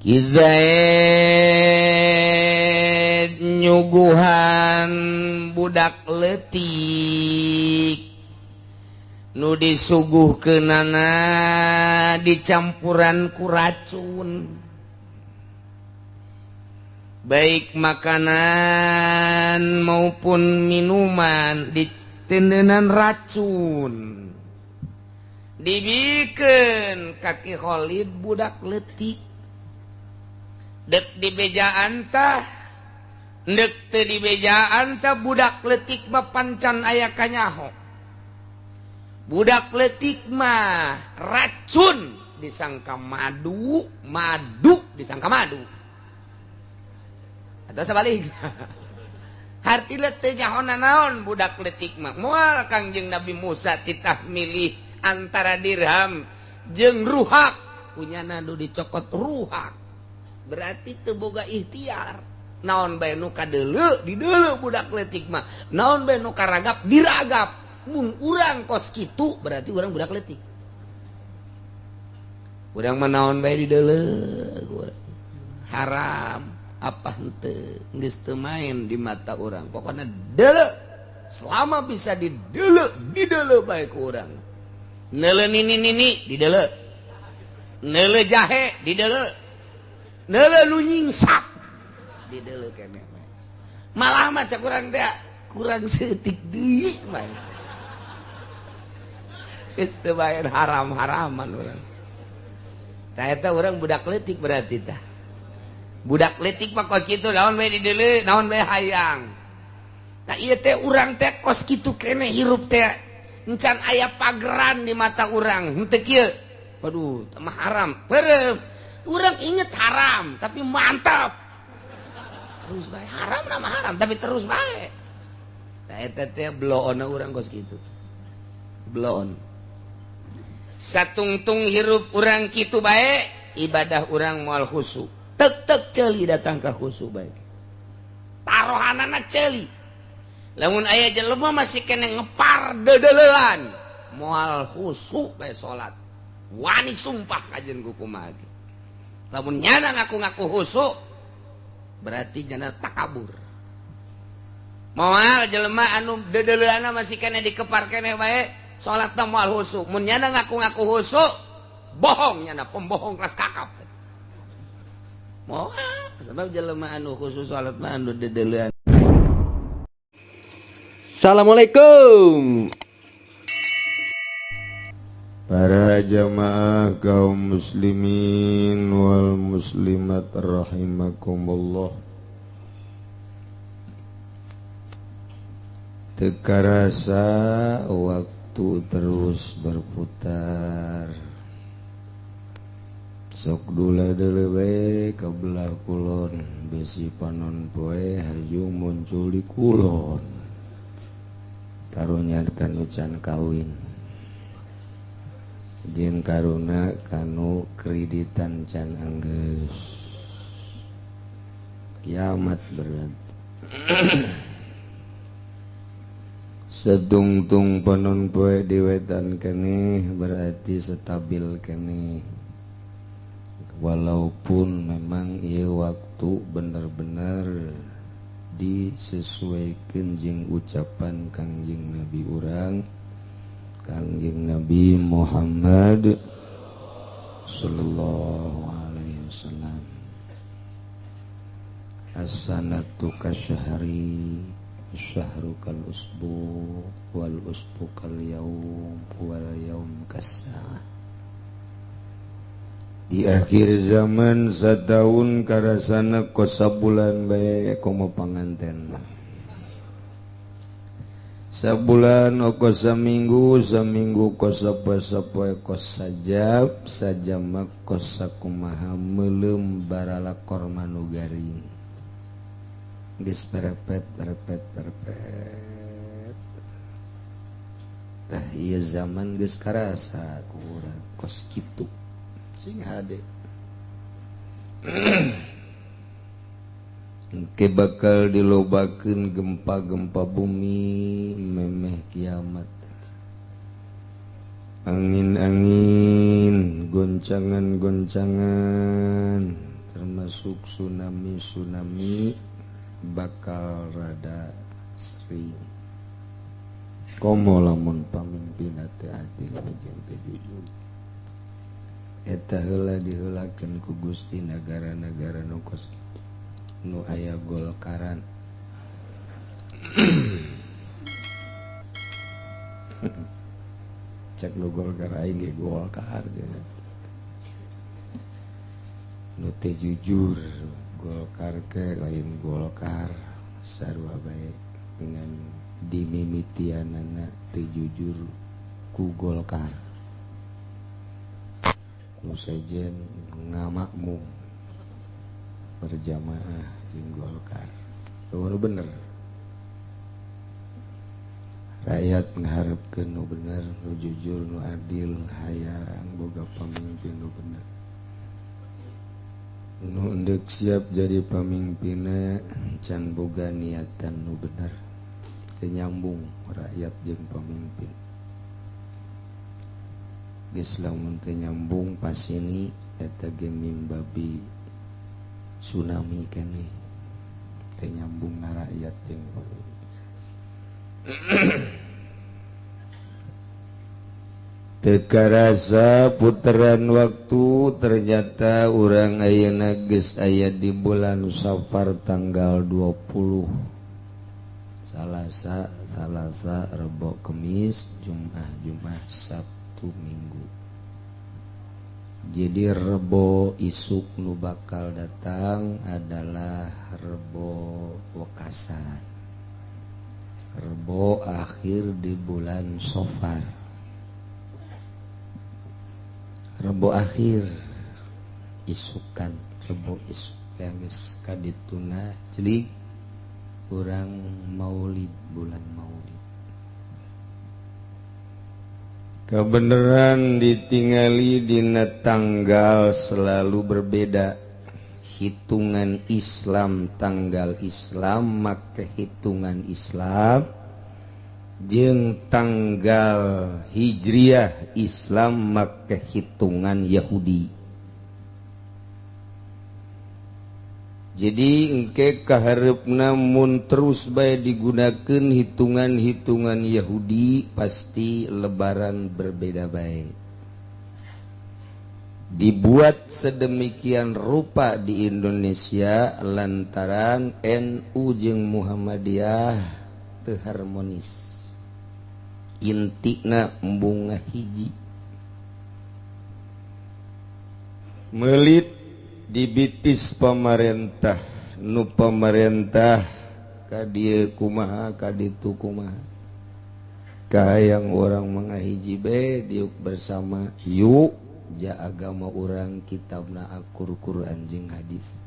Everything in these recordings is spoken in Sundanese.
Ki Zaid nyuguhan budak leutik nu disuguhkeunana dicampuran ku racun, baik makanan maupun minuman ditendeunan racun. Dibikeun kaki Khalid budak leutik. Dek di bejaan tah dek teu di bejaan tah budak leutik mah pancan aya kanyaho. Budak leutik mah racun disangka madu, madu disangka madu. Atau sebaliknya. Hartina teu nyahonna naon budak leutik mah. Moal Kangjeng Nabi Musa titah milih antara dirham jeung ruhak, punyana nu dicokot ruhak. Berarti teu boga ikhtiar. Naon bae nu kadeuleu dideuleu budak leutik mah. Naon bae nu karagap diragap. Mun urang kos kitu berarti urang budak leutik. Urang mah naon bae dideuleu. Haram apa henteu geus teu main di mata urang. Pokona deuleu. Selama bisa dideuleu bae ku urang. Neuleu nini dideuleu. Neuleu jahe dideuleu. Neuleu nu nyingsap dideuleu keneh. Malah mah cak urang teh kurang seutik deui mah. Geus teu bae haram-haraman urang. Tah eta urang budak leutik berarti tah. Budak leutik mah kos kitu naon bae dideuleu, naon bae hayang. Tah ieu teh urang teh kos kitu keneh hirup teh encan aya pageran di mata urang. Henteu kieu. Waduh, teh mah haram. Peureum. Urang inget haram, tapi mantap. Terus bae haram nama haram, tapi terus bae. Tah eta teh bloon urang kos kitu. Bloon. Satungtung hirup urang kitu bae, ibadah urang moal khusyuk. Tek ceuli datang ka khusyuk bae. Tarohanana ceuli. Lamun aya jelema masih kene ngepar dedeleuan, moal khusyuk bae salat. Wani sumpah kajen ku kumaha. Lamun nyana ngaku-ngaku khusyuk berarti nyana takabur. Moal jelema anu dedeleuana masih kene dikepar kene bae salatna moal khusyuk. Mun nyana ngaku-ngaku khusyuk bohong nyana, pembohong kelas kakap. Moal sebab jelema anu khusyuk salat mah anu dedeleuan. Assalamualaikum. Para jamaah kaum muslimin wal muslimat rahimakumullah. Teu karasa waktu terus berputar. Sok dula deuleu we ka belah kulon, besi panon poe haju muncul di kulon. Karunyakeun ucan kawin. Jin karuna kanu kreditan can anggeus. Kiamat berat. Sedungtung panon poe diwetan keneh berarti stabil keneh. Walaupun memang ieu waktu bener-bener disesuaikan jeung ucapan Kangjeng Nabi urang, Kangjeng Nabi Muhammad sallallahu alaihi wasallam. As-sanatu kasyahri, syahru kal usbu, wal usbu kal yaum, wal yaum kas-saah. Di akhir zaman sataun karasana kos sabulan bae komo panganten. Sabulan kos saminggu, saminggu kos sapoe kos sajab, sajam kos sakumaha meuleum barala korma nu garing. Geus perepet. Tah ieu zaman geus karasa ku urang kos kitu. Sing hade. Engke bakal dilobakeun gempa-gempa bumi, memeh kiamat. Angin-angin, goncangan-goncangan, termasuk tsunami bakal rada sering. Komo lamun pamimpin teu adil jeung teu jujur. Eta heula diheulakeun ku Gusti negara-negara nu kos nu aya golkaran. Cek nu golkar aing ge golkar geuna. Nu teu jujur golkar ke lain golkar sarua bae dengan dimimitianana teu jujur ku golkar. Nu sejen ngamakmum berjamaah jeung golkar. Nu bener. Rakyat ngaharepkeun nu bener, nu jujur, nu adil, hayang boga pamimpin nu bener. Nu endek siap jadi pamimpinna can boga niatan nu bener. Teu nyambung rakyat jeung pamimpin. Geus lamun teu nyambung pasini eta ge mimbabi tsunami keneh. Teu nyambungna rakyat jeung pamimpin. Teka rasa puteran waktu ternyata urang ayeuna geus aya di bulan Safar tanggal 20 Salasa Rebo Kemis Jumat Sabtu Minggu. Jadi Rebo isuk nu bakal datang adalah Rebo Wekasan, Rebo akhir di bulan Safar. Rebo akhir isukan Rebo isuk yang geus kadituna celik urang Maulid, bulan Maulid. Kebenaran ditingali dina tanggal selalu berbeda. Hitungan Islam tanggal Islam maka hitungan Islam jeung tanggal Hijriah Islam maka hitungan Yahudi. Jadi engke kaharepna mun terus bae digunakeun hitungan-hitungan Yahudi pasti lebaran berbeda bae. Dibuat sedemikian rupa di Indonesia lantaran NU jeung Muhammadiyah teu harmonis. Intina embung ngahiji. Melit dibitis pemerintah, nu pemerintah ka dieu kumaha ka ditu kumaha. Kahayang orang mangahiji bae diuk bersama yuk ja agama urang kitabna Al-Qur'an jeung hadis.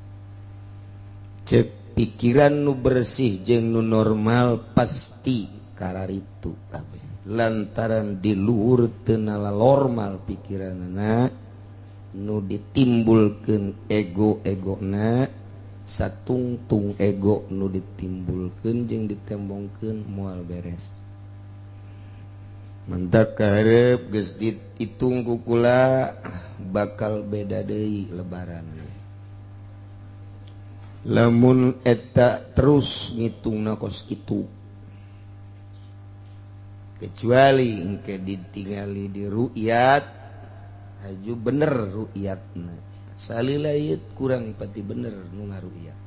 Cek pikiran nu bersih jeung nu normal pasti kararitu kabeh. Lantaran di luhur teu normal pikiranna nu ditimbulkeun ego-egona satungtung ego nu ditimbulkeun jeung ditembongkeun moal beres. Mentak kaharep geus dihitung ku kula bakal beda deui lebaran. Lamun eta terus ngitungna kos kitu. Kecuali engke ditingali di ru'yat haju bener ru'yatna. Salilayeut kurang pati bener nu ngaru'yat.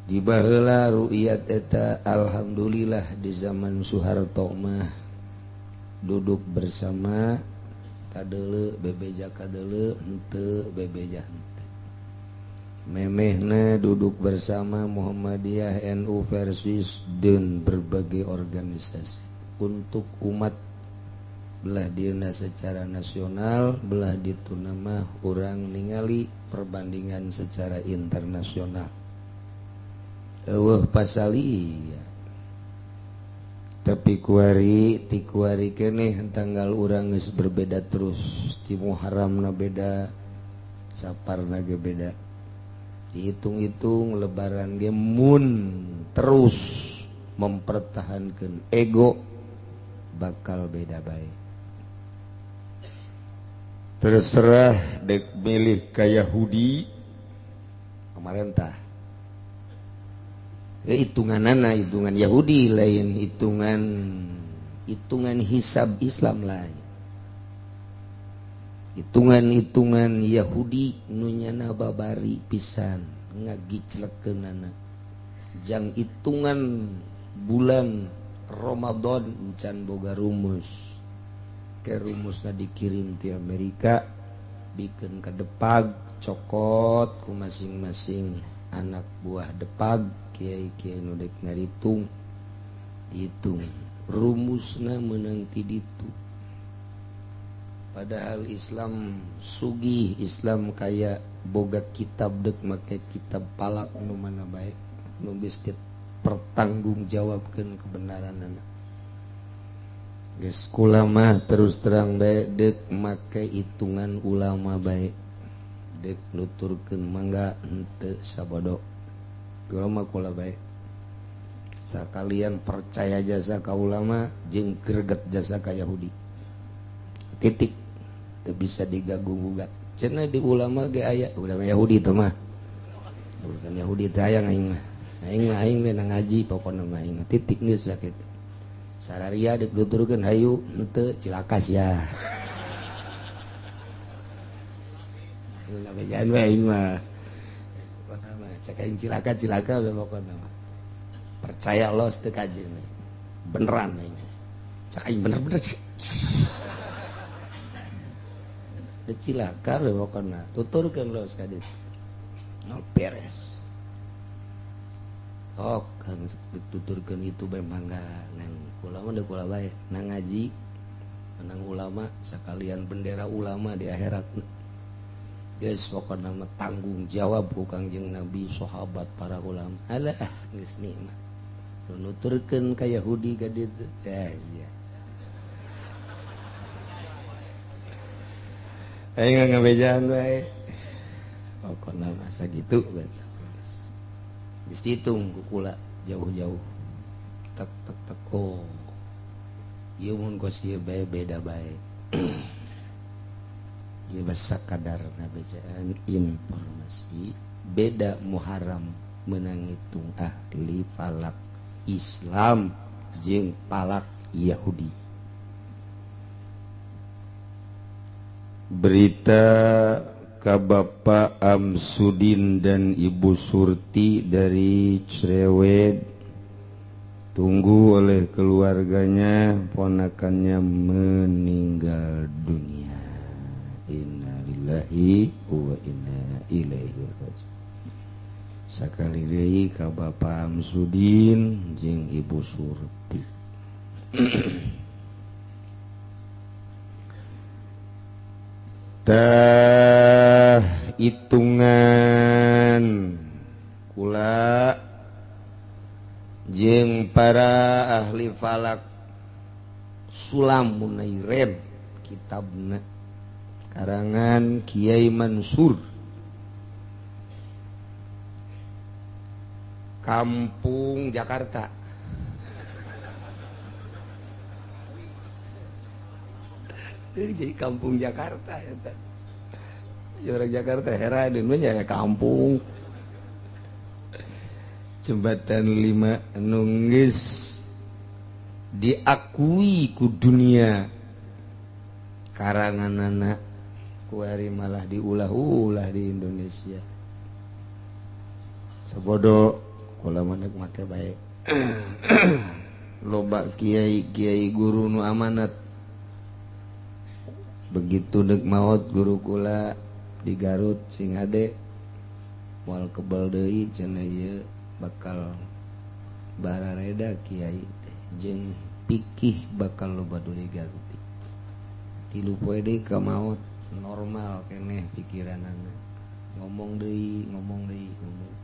Di baheula ru'yat eta alhamdulillah di zaman Soeharto mah duduk bersama kadeuleu bebeja kadeuleu henteu bebeja henteu. Memehna duduk bersama Muhammadiyah NU versus dan berbagai organisasi untuk umat belah dieuna secara nasional belah dituna mah urang ningali perbandingan secara internasional. Eueuh pasali tapi kuari ti kuari keneh tanggal urang geus berbeda terus ti Muharramna beda Saparna ge beda dihitung-hitung lebaran ge mun terus mempertahankan ego bakal beda bae. terserah dek milih ka Yahudi pemerintah hitungan Yahudi lain hitungan hisab Islam lain hitungan Yahudi nunyana babari pisan ngagiclekeunana jang hitungan bulan Ramadan can boga rumus ke rumusna dikirim ti Amerika bikin ke depag cokot ku masing-masing anak buah depag kiai-kiai nu dek ngaritung dihitung rumusna meunang ti ditu. Padahal Islam sugih, Islam kaya boga kitab dek make kitab palak nu mana baik nu geus pertanggungjawabkeun kebenaranna. Geus ulama terus terang bae dek make hitungan ulama baik dek nuturkeun mangga henteu sabodo ulama kula baik sakalian percaya jasa ka ulama jeung greget jasa ka Yahudi titik teu bisa digaguh-gugat cenah di ulama ge aya ulama Yahudi teh mah bukan Yahudi teh aya aing mah aing mah ngaji pokona mah aing titik geus sakitu sararia dek nuturkeun hayu henteu cilakas ya ulah bejaan we aing mah pokona mah cek aing cilaka we pokona mah percaya Allah teu kaji beneran aing cek aing bener-bener cilaka we pokona tuturkeun los ka dieu no beres kan dituturkeun itu bae mangga nang ulama deuk kula bae nang ngaji nang ulama sakalian bendera ulama di akhirat geus pokona mah tanggung jawab ku Kangjeng Nabi sahabat para ulama alah geus nikmat nu nuturkeun ka Yahudi ka ditu ya sia aing ngabejaan bae pokona mah sakitu bae disitung ku kula jauh-jauh tek oh ieu mun kos ieu bae beda bae ieu basa kadarna bejaan informasi beda Muharram meunang hitung ahli falak Islam jeung palak Yahudi. Berita ka Bapak Amsudin dan Ibu Surti dari Cerewet tunggu oleh keluarganya ponakannya meninggal dunia. Innalillahi wa inna ilaihi raji'un. Sakali deui ka Bapak Amsudin jeung Ibu Surti. Tah hitungan kula jeung para ahli falak Sulam Munaired kitabna karangan Kiai Mansur Kampung Jakarta jadi kampung Jakarta ya orang Jakarta heran ya kampung jembatan 5 nunggis diakui ku dunia karangan anak kuari malah diulah-ulah di Indonesia sebodoh kula manek mate baik loba kiai guru nu amanat begitu dek maut guru kula di Garut sing ade moal kebal deui cenah ieu bakal barareda kiai teh jeung pikih bakal loba duli Garut 3 poe deui ka maut normal keneh pikiranana ngomong deui ngomong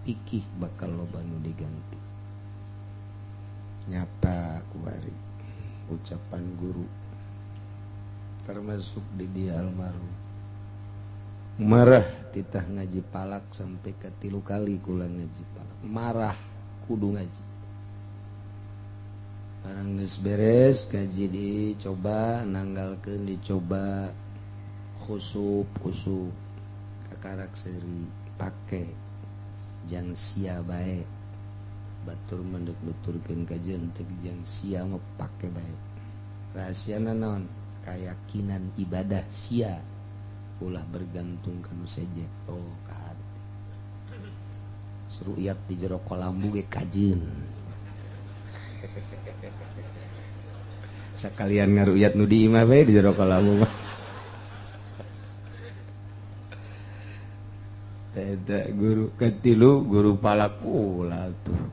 pikih bakal loba nu diganti nyata kuari ucapan guru termasuk di dia almarhum marah titah ngaji palak sampai ke 3 kali kula ngaji palak marah kudu ngaji barang geus beres ngaji dicoba nanggalkeun dicoba khusub kakarak seri pake jang sia bae batur mendek nuturkeun ka jentek jang sia mah pake bae rahasiana naon keyakinan ibadah sia ulah bergantung kanu seje kad suruyat di jero kolambu ge kajeun sakalian ngaruyat nu di imah bae di jero kolambu mah teh guru katilu guru palakula tuh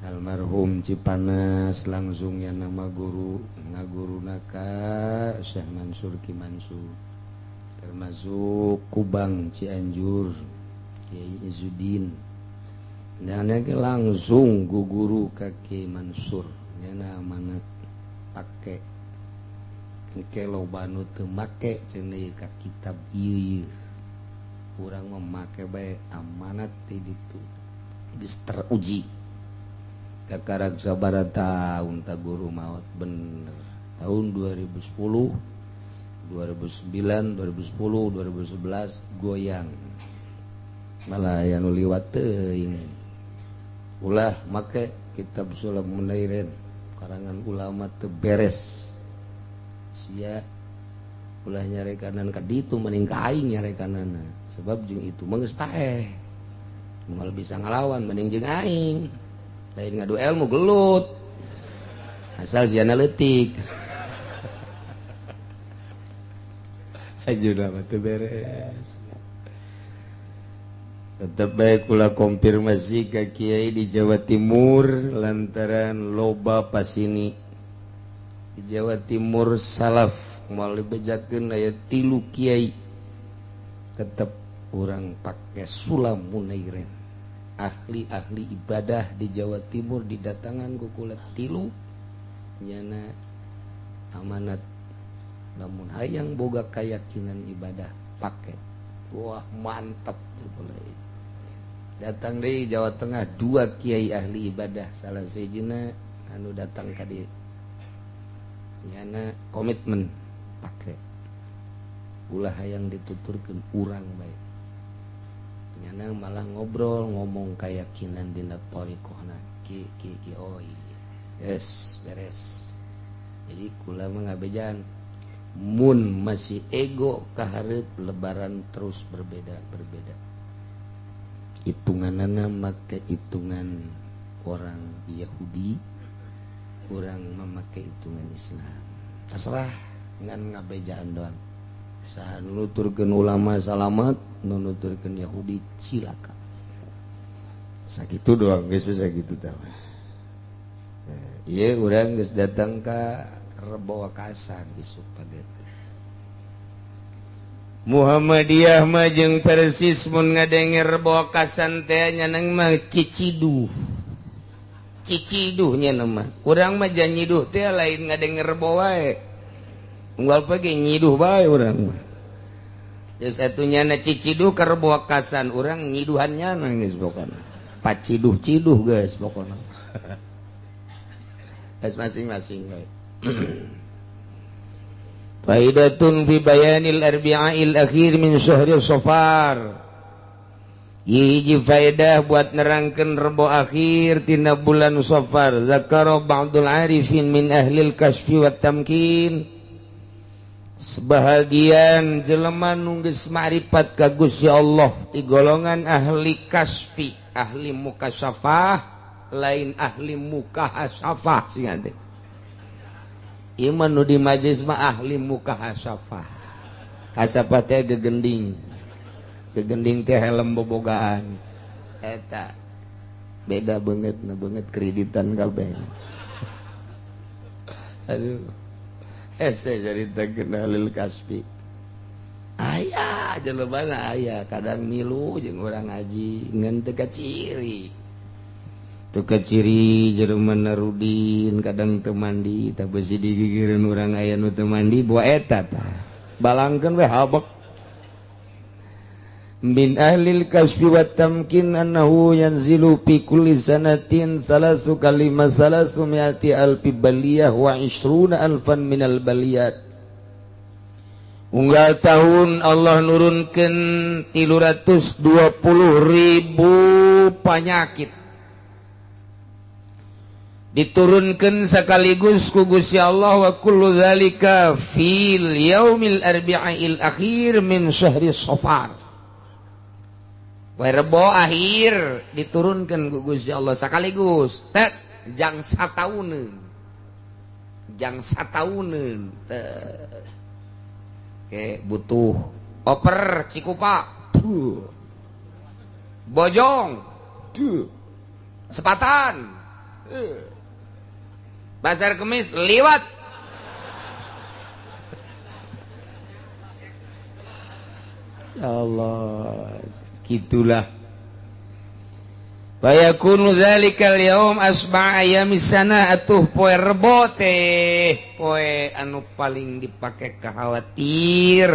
almarhum Cipanas langsung ya nama guru ngaguruna ka Syekh Mansur Ki Mansur termasuk Kubang Cianjur Kiai Izzuddin dan langsung guru ka Kiai Mansur nyana amanat pake engke loba nu teu make cenah ka kitab ieu urang memakai bae amanat di ditu geus teruji kakarag sabaraha taun ta guru maot bener tahun 2010 2009 2010 2011 goyang malah aya nu liwat teuing ulah make kitab Sulam Munairin karangan ulama teu beres sia ulah nyarekanan ka ditu mending ka aing nyarekanana sebab jeung itu mah geus paeh moal bisa ngalawan mending jeung aing lain ngadu ilmu gelut asal siana leutik ajeuna mah teu beres tetep bae kula konfirmasi ka kiai di Jawa Timur lantaran loba pasini di Jawa Timur salaf moal dibejakeun aya 3 kiai tetep urang pake Sulam Munairin ahli-ahli ibadah di Jawa Timur didatangan ku kula 3 nyana amanat lamun hayang boga keyakinan ibadah pake wah mantap mulai datang deui Jawa Tengah 2 kiai ahli ibadah salah sijina anu datang ka dieu nyana komitmen pake ulah hayang dituturkeun urang bae nyana malah ngobrol ngomong keyakinan dina thariqahna ki oh iya yes beres jadi kula mah ngabejaan mun masih ego kahareup lebaran terus berbeda hitunganana make hitungan orang Yahudi orang memakai hitungan Islam terserah ngan ngabejaan doang saha nuturkeun ulama salamat nuturkeun Yahudi cilaka sakitu doang geus sakitu tah ieu urang geus datang ka Rebo Wakasan isuk pada Muhammadiyah mah jeung persis mun ngadenger Rebo Wakasan teh nyanang mah ciciduh nya nama urang mah jan nyiduh teh lain ngadenger Rebo wae unggal pagi nyiduh bae urang mah geus atunya na ciciduh ka Rebo Wakasan urang nyiduhannya geus pokona paciduh-ciduh geus pokona geus masing-masing bae Faidatun fi bayanil arbi'il akhir min syahri Safar. Hiji faedah buat nerangkeun rebo akhir tina bulan Safar. Zakara ba'dul arifin min ahlil kasfi wat tamkin. Sebahagian jelema nu geus ma'rifat ka Gusti Allah ti golongan ahli kasfi, ahli mukasyafah, lain ahli mukahasyafah sing teh. Iman nu di majlis mah ahli mukahasyafah. Hasyafah teh gegending teh helm bobogaan eta beda banget na banget kreditan kabeh. Aduh ese jadi terkenal kaspi aya jelebana aya kadang milu jeung urang ngaji ngan teu kaciri Jerman Narudin kadang teu mandi tah beusi digigireun urang aya nu teu mandi buah eta tah balangkeun we habek min ahlil kasfi wat tamkin annahu yanzilu fi kulli sanatin salasu kalimat salasu mi'ati alfi baliyah wa 20 alfan minal baliyat unggal tahun Allah nurunkan 320.000 penyakit diturunkan sekaligus ku Gusti Allah wa kullu dzalika fil yaumil arbi'il akhir min syahri Safar. Rebo akhir diturunkan ku Gusti Allah sekaligus tek jang satauneun Oke, butuh oper Cikupa Bojong Sepatan Pasar Kemis liwat Ya Allah gitulah bayakunu dzalikal yaum asba' ayamis sana atuh poe rebo teh poe anu paling dipake khawatir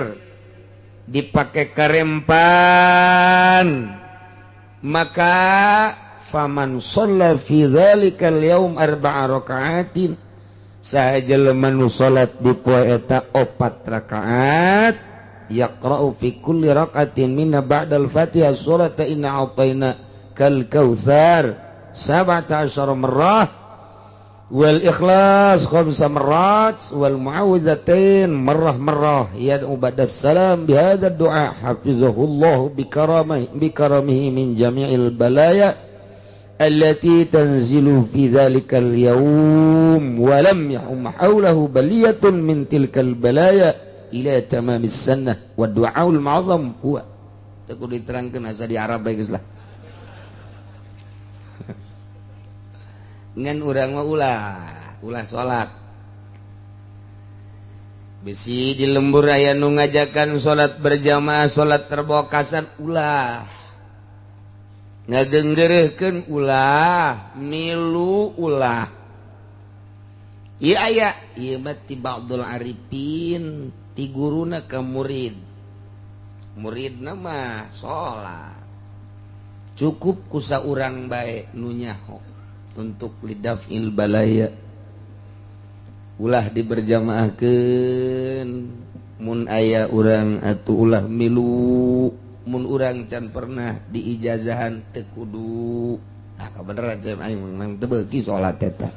dipake karempan maka faman shalla fi dzalikal yaum arba'a raka'atin sahaja lemanu salat di poe eta 4 rakaat yaqra'u fi kulli raka'atin minna ba'dal fatihah surata inna a'tayna kal kautsar 17 marrah wal ikhlas 5 marrat wal mu'awwidzatain marrah yad'u ba'das salam bi hadzal du'a hafizahullahu bi karamihi min jami'il balaya allati tanzilu fi dzalikal yaum wa lam yahum hawlahu baliyatun min tilkal balaya ila tamamis sunnah wa du'aul ma'zam huwa takut diterangkeun asa di Arab bae geus lah ngan urang mah ulah salat bisi di lembur aya nu ngajakan salat berjamaah salat terbokasan ulah ngadengereukeun ulah milu ulah ieu aya ieu mah ti ba'dul arifin ti guruna ka muridna mah salat cukup ku saurang bae nu nyaho untuk lidafil balaya ulah diberjamaahkeun mun aya urang atuh ulah milu mun urang can pernah diijazahan teu kudu kabeneran saya aing memang teu beuki salat eta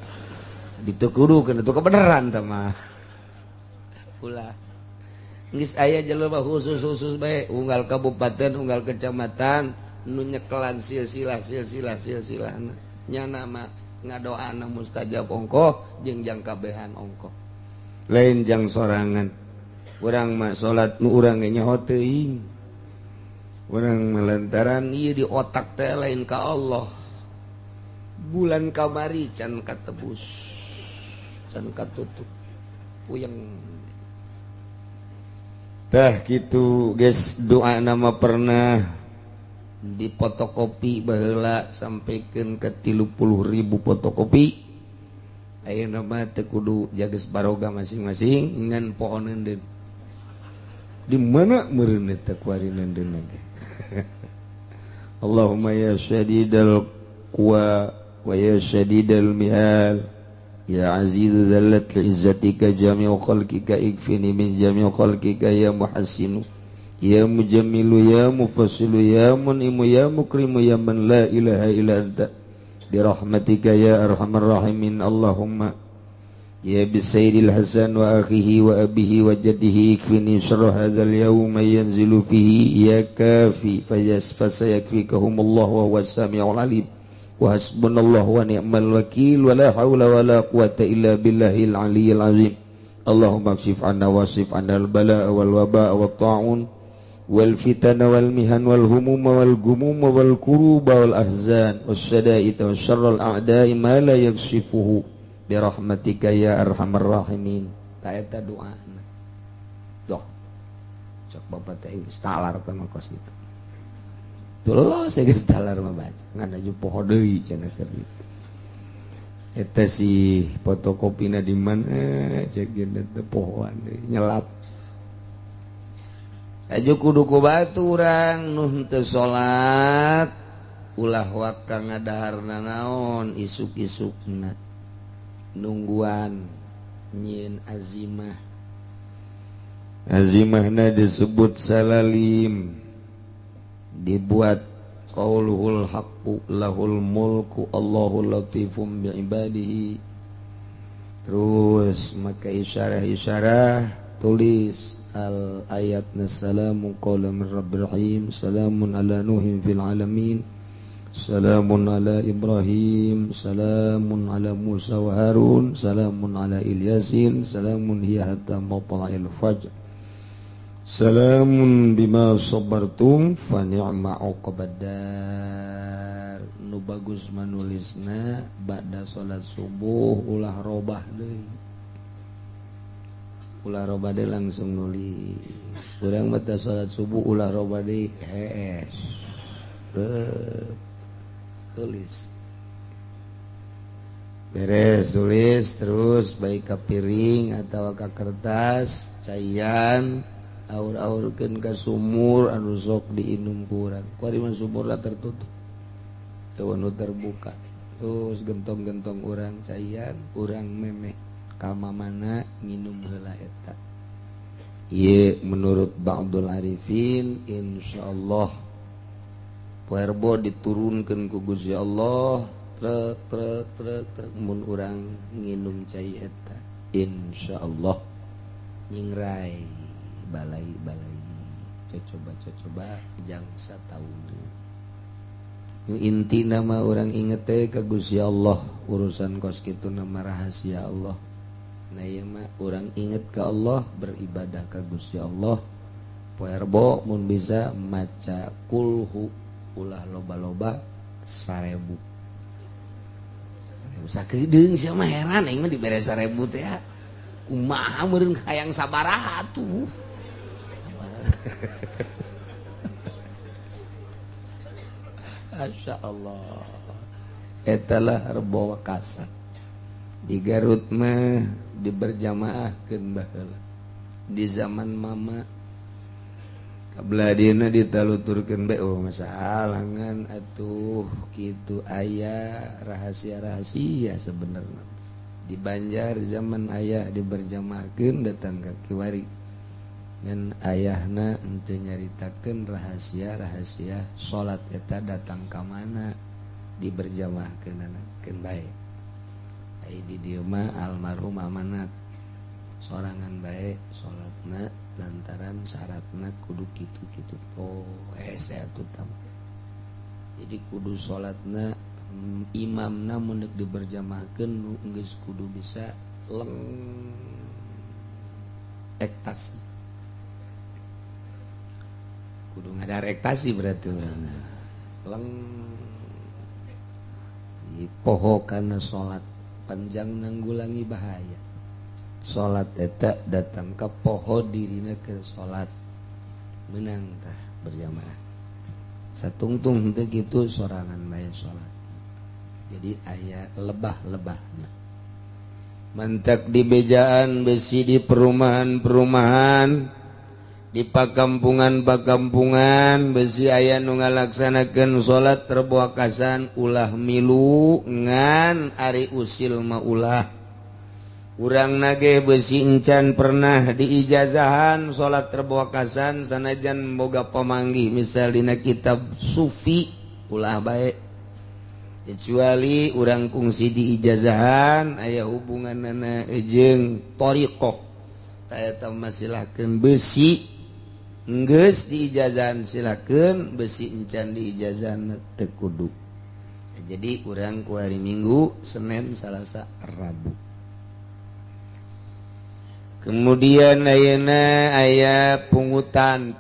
ditu kudukeun atuh kabeneran tah mah ulah geus aya jelema khusus bae unggal kabupaten unggal kecamatan nu nyekelan silsilah nyana mah ngadoana mustajab ongkoh jeung jang kabehan ongkoh lain jang sorangan urang mah salat nu urang ge nyaho teuing urang melantaran ieu di otak teh lain ka Allah bulan kamari can katebus can katutup puyeng tah kitu geus doa nama pernah dipotokopi baheula sampaikeun ka 30.000 fotokopi ayeuna mah teu kudu jages baroga masing-masing ngan pohoneun deun di mana meureun eta kuarina deun Allahumma ya syadidal quwa wa ya syadidal mihal ya azizu dzallat izzatika jami'u khalqika ikfini min jami'u khalqika ya muhassinu ya mujammilu ya mufassilu ya munimu ya mukrimu ya man la ilaha illa anta bi rahmatika ya arhamar rahimin Allahumma ya bi sayyidil hasan wa akhihi wa abihi wa jaddihi ikfini syarra hadzal yawma yanzilu fihi ya kafi fasayakfikahumullah wa huwas samiul alim wa hasbunallahu wa ni'mal wakil wa la haula wa la quwata illa billahil aliyyil azim Allahumma kshif 'anna wasif 'anna al-balaa wal wabaa wat ta'un wal fitana wal mihan wal humuma wal gumuma wal kuruba wal ahzan wasyada'ita wasyarral a'da'i ma la yakshifuhu bi rahmatika ya arhamar rahimin ta eta doana doh cek bapak teh geus talar kana kos itu tuluy saya geus talar mah baca ngan aju poho deui cenah keur ditu eta si fotokopina di mana cek geus teh pohoan deui nyelap aju kudu ku baturang nuh teu salat ulah waka ngadaharna naon isuk-isukna nungguan nyieun azimah azimahna disebut salalim, dibuat qauluhul haqqu lahul mulku Allahu latifum bi ibadihi. Terus maka isyarah tulis al ayatna salamun qawlan min rabbir rahim, salamun ala nuhin fil alamin, salamun ala Ibrahim, salamun ala Musa wa Harun, salamun ala Ilyasin, salamun hiya hatta matla'il fajr, salamun bima sabartum fa ni'ma uqbadar. Nu bagus manulisna ba'da salat subuh ulah robah deui. Ulah robah deui langsung nulis. Urang ba'da salat subuh ulah robah deui hees. Tulis beres, tulis terus baik ke piring atau ke kertas caian, aur-aurkeun ke sumur anu sok diinum kurang. Kuari mah sumurna tertutup teu anu terbuka. Terus gentong-gentong urang caian, urang memeh ka mamana nginum heula eta. Ieu menurut ba'dul arifin insyaallah Puerbo diturunkan ku Gusti Allah trek mun urang nginum cai eta insyaallah nyingrai balai coba jang sataun. Nu inti nama urang inget teh ka Gusti Allah, urusan kos kitu nama rahasia Allah. Nah ieu mah urang inget ka Allah, beribadah ka Gusti Allah. Puerbo mun bisa maca kulhu ulah loba-loba 1000. Sakedeung sia mah heran aing mah dibere 1000 teh ya. Kumaha meureun hayang sabaraha atuh. Masyaallah. Eta lah rebo wakasa. Di Garut mah diberjamaahkeun baheula. Di zaman mama kabladina ditaluturkeun bae oh masalangan atuh kitu aya rahasia-rahasia sebenarnya. Di Banjar zaman ayah diberjamaahkeun datang ka kiwari ngan ayahna henteu nyaritakeun rahasia-rahasia salat eta datang ka mana diberjamaahkeunanakeun bae. Ai di dieu mah almarhum amanat sorangan bae salatna lantaran syaratna kudu kitu-kitu. Oh saya tuh tam. Jadi kudu salatna imamna mun deuk diberjamaahkeun nu geus kudu bisa leng ektasi. Kudu ngadar ektasi berarti urang. Leng poho kana salat panjang nanggulangi bahaya. Salat eta datang ke poho dirina ke salat menang tah berjamaah. Satungtung teu kitu sorangan bae salat. Jadi aya lebah-lebahna. Mantak di bejaan besi di perumahan-perumahan, di pakampungan-pakampungan besi aya nu ngalaksanakeun salat terbuakasan ulah milu ngan ari usil mah ulah. Urang nage besi encan pernah diijazahan salat terbuakasan sanajan boga pamanggih misal dina kitab sufi ulah bae. Kecuali urang kungsi diijazahan aya hubunganna jeung thariqah. Ta eta mah silakeun besi geus diijazahan silakeun, besi encan diijazahan teu kudu. Jadi urang ku hari Minggu, Senin, Salasa, Rabu. Kemudian ayeuna aya pungutan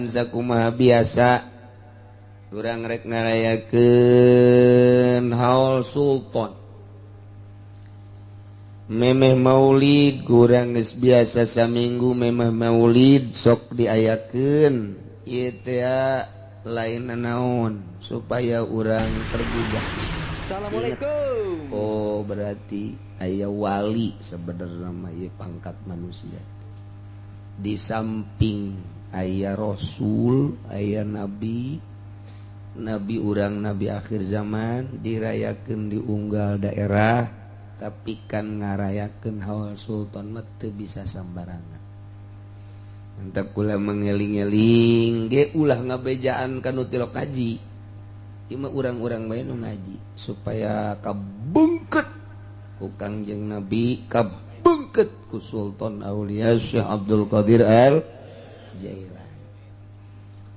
sakumaha biasa. Urang rek ngarayakeun haul sultan. Memeh maulid kurang geus biasa saminggu memeh maulid sok diayakeun. Ieu teh lain naon supaya urang terbudak. Assalamualaikum. Oh berarti aya wali sebenarnya mah ieu pangkat manusia. Di samping aya rasul, aya nabi urang nabi akhir zaman dirayakeun di unggal daerah, tapi kan ngarayakeun haul sultan mah teu bisa sambarangan. entap kula mengeling-eling ge ulah ngabejaan kanu tilok ngaji. Ieu mah urang-urang bae nu ngaji supaya kabengket ku Kangjeng Nabi, kabengket ku Sultan Aulia Syekh Abdul Qadir Al Jailani.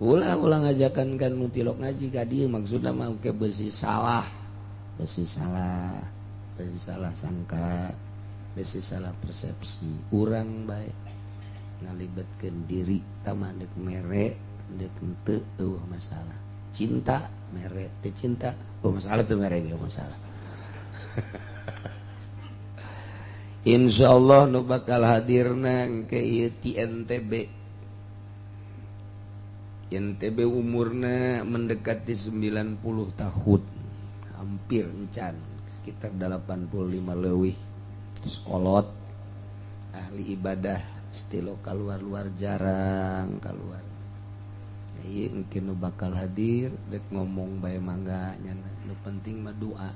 Ulah ngajakan kanu tilok ngaji ka dieu maksudna mah ke beusi salah sangka, beusi salah persepsi. Urang bae ngalibetkeun diri tama deuk mere deuk henteu eueuh masalah. Cinta mere teu cinta masalah teu mere ge masalah. Insyaallah nu bakal hadirna engke ieu ti NTB. NTB umurna mendekati 90 tahun. Hampir encan sekitar 85 leuwih. Sekolot ahli ibadah stilo keluar jarang keluar. Iya mungkin nu bakal hadir dek ngomong bae mangga nyana. Nu penting mah doa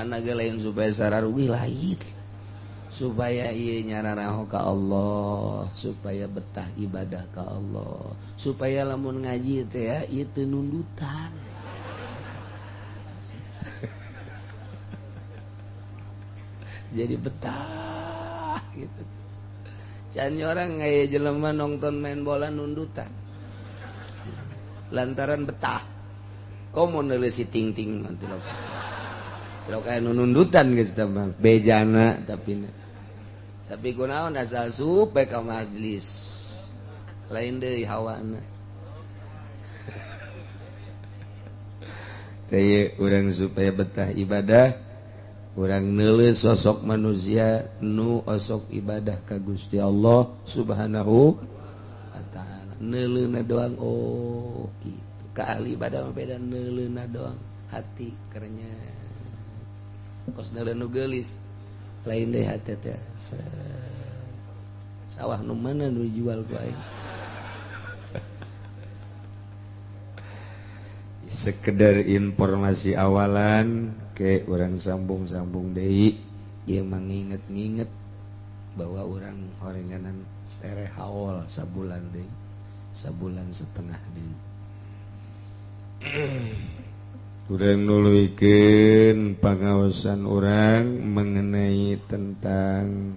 naga lain supaya sararugi lain, supaya ieu nyararaho ka Allah, supaya betah ibadah ka Allah, supaya lamun ngaji teh ya ieu teu nundutan. Jadi betah gitu. Can orang ngaya jelema nonton main bola nundutan. Lantaran betah. Komo neuleuh si ting-ting nanti lo. Lo kaya nundutan geus teh mah. Bejana tapi kunaon asal supe ka majlis. Lain deui hawana. Teh urang supaya betah ibadah. Urang neuleuh sosok manusia nu osok ibadah ka Gusti Allah Subhanahu wa taala. Neuleuhna doang kitu. Ka ahli ibadah mah beda neuleuhna doang hati kerenya. Kos neuleuh nu geulis lain deui hati teh. Sawah nu mana nu dijual ku aing. Sekedar informasi awalan ke orang sambung deui ieu manginget-nginget bahwa orang horenganan tere haul sabulan deui, sabulan setengah deui. Urang nuluykeun pangaosan orang mengenai tentang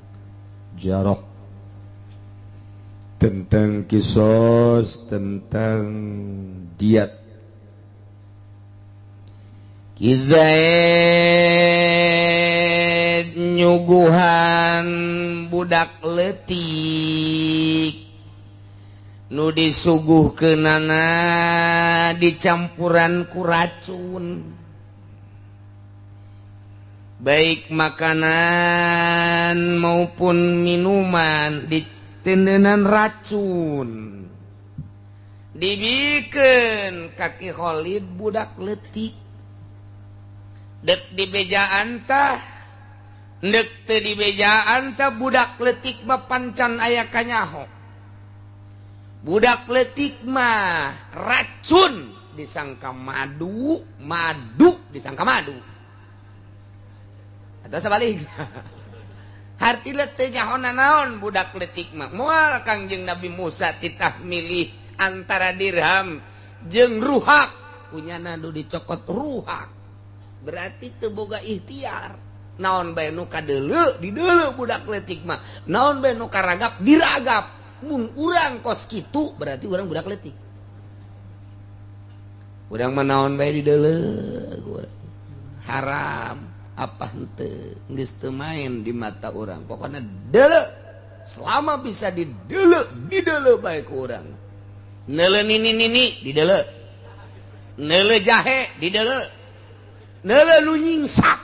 jarok, tentang kisos, tentang diat. Kizaid nyuguhan budak leutik nu disuguhkeunana dicampuran ku racun, baik makanan maupun minuman ditendeunan racun, dibikeun kaki Khalid budak leutik. Dek di bejaan tah dek teu di bejaan tah budak leutik mah pancan aya kanyaho. Budak leutik mah racun disangka madu, madu disangka madu. Atau sebaliknya. Hartina teu nyahonna naon budak leutik mah. Moal Kangjeng Nabi Musa titah milih antara dirham jeung ruhak. Punyana nu dicokot ruhak. Berarti teu boga ikhtiar. Naon bae nu kadeuleu dideuleu budak leutik mah. Naon bae nu karagap diragap. Mun urang kos kitu berarti urang budak leutik. Urang mah naon bae dideuleu haram apa henteu geus teu main di mata urang. Pokona deuleu. Selama bisa dideuleu bae ku urang. Neuleuh nini dideuleu. Neuleuh jahe dideuleu. Neuleuh nu nyingsak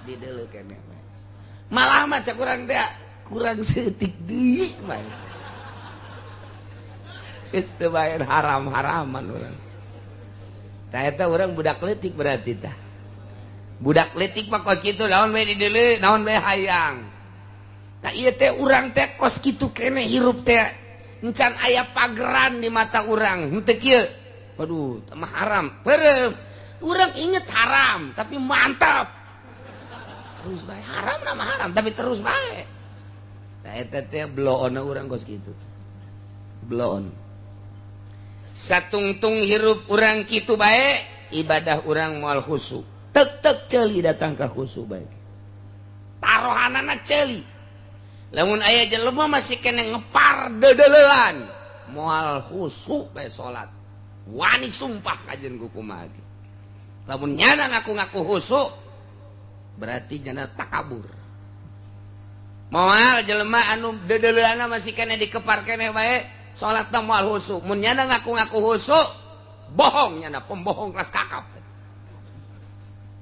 dideuleu keneh mah. Malah mah cak urang teh kurang seutik deui mah. Geus teu bae haram-haraman urang. Tah eta urang budak leutik berarti tah. Budak leutik mah kos kitu naon bae dideuleu, naon bae hayang. Tah ieu teh urang teh kos kitu keneh hirup teh encan aya pageran di mata urang. Henteu kieu. Waduh, tah mah haram. Peureum. Urang inget haram, tapi mantap. Terus baik haram nama haram, tapi terus baik. Nah, eta teh bloona urang kos kitu. belum satungtung hirup urang kitu baik ibadah urang moal khusyuk tek ceuli datang ka khusyuk baik tarohanana ceuli lamun aya jelema masih kena ngepar dedelean moal khusyuk bae salat wani sumpah kajen ku kumaha ge lamun nyana ngaku-ngaku khusyuk berarti nyana takabur moal jelema anu dedeleana masih kena dikepar keneh bae salat moal khusyuk mun nyana ngaku-ngaku khusyuk bohong nyana pembohong kelas kakap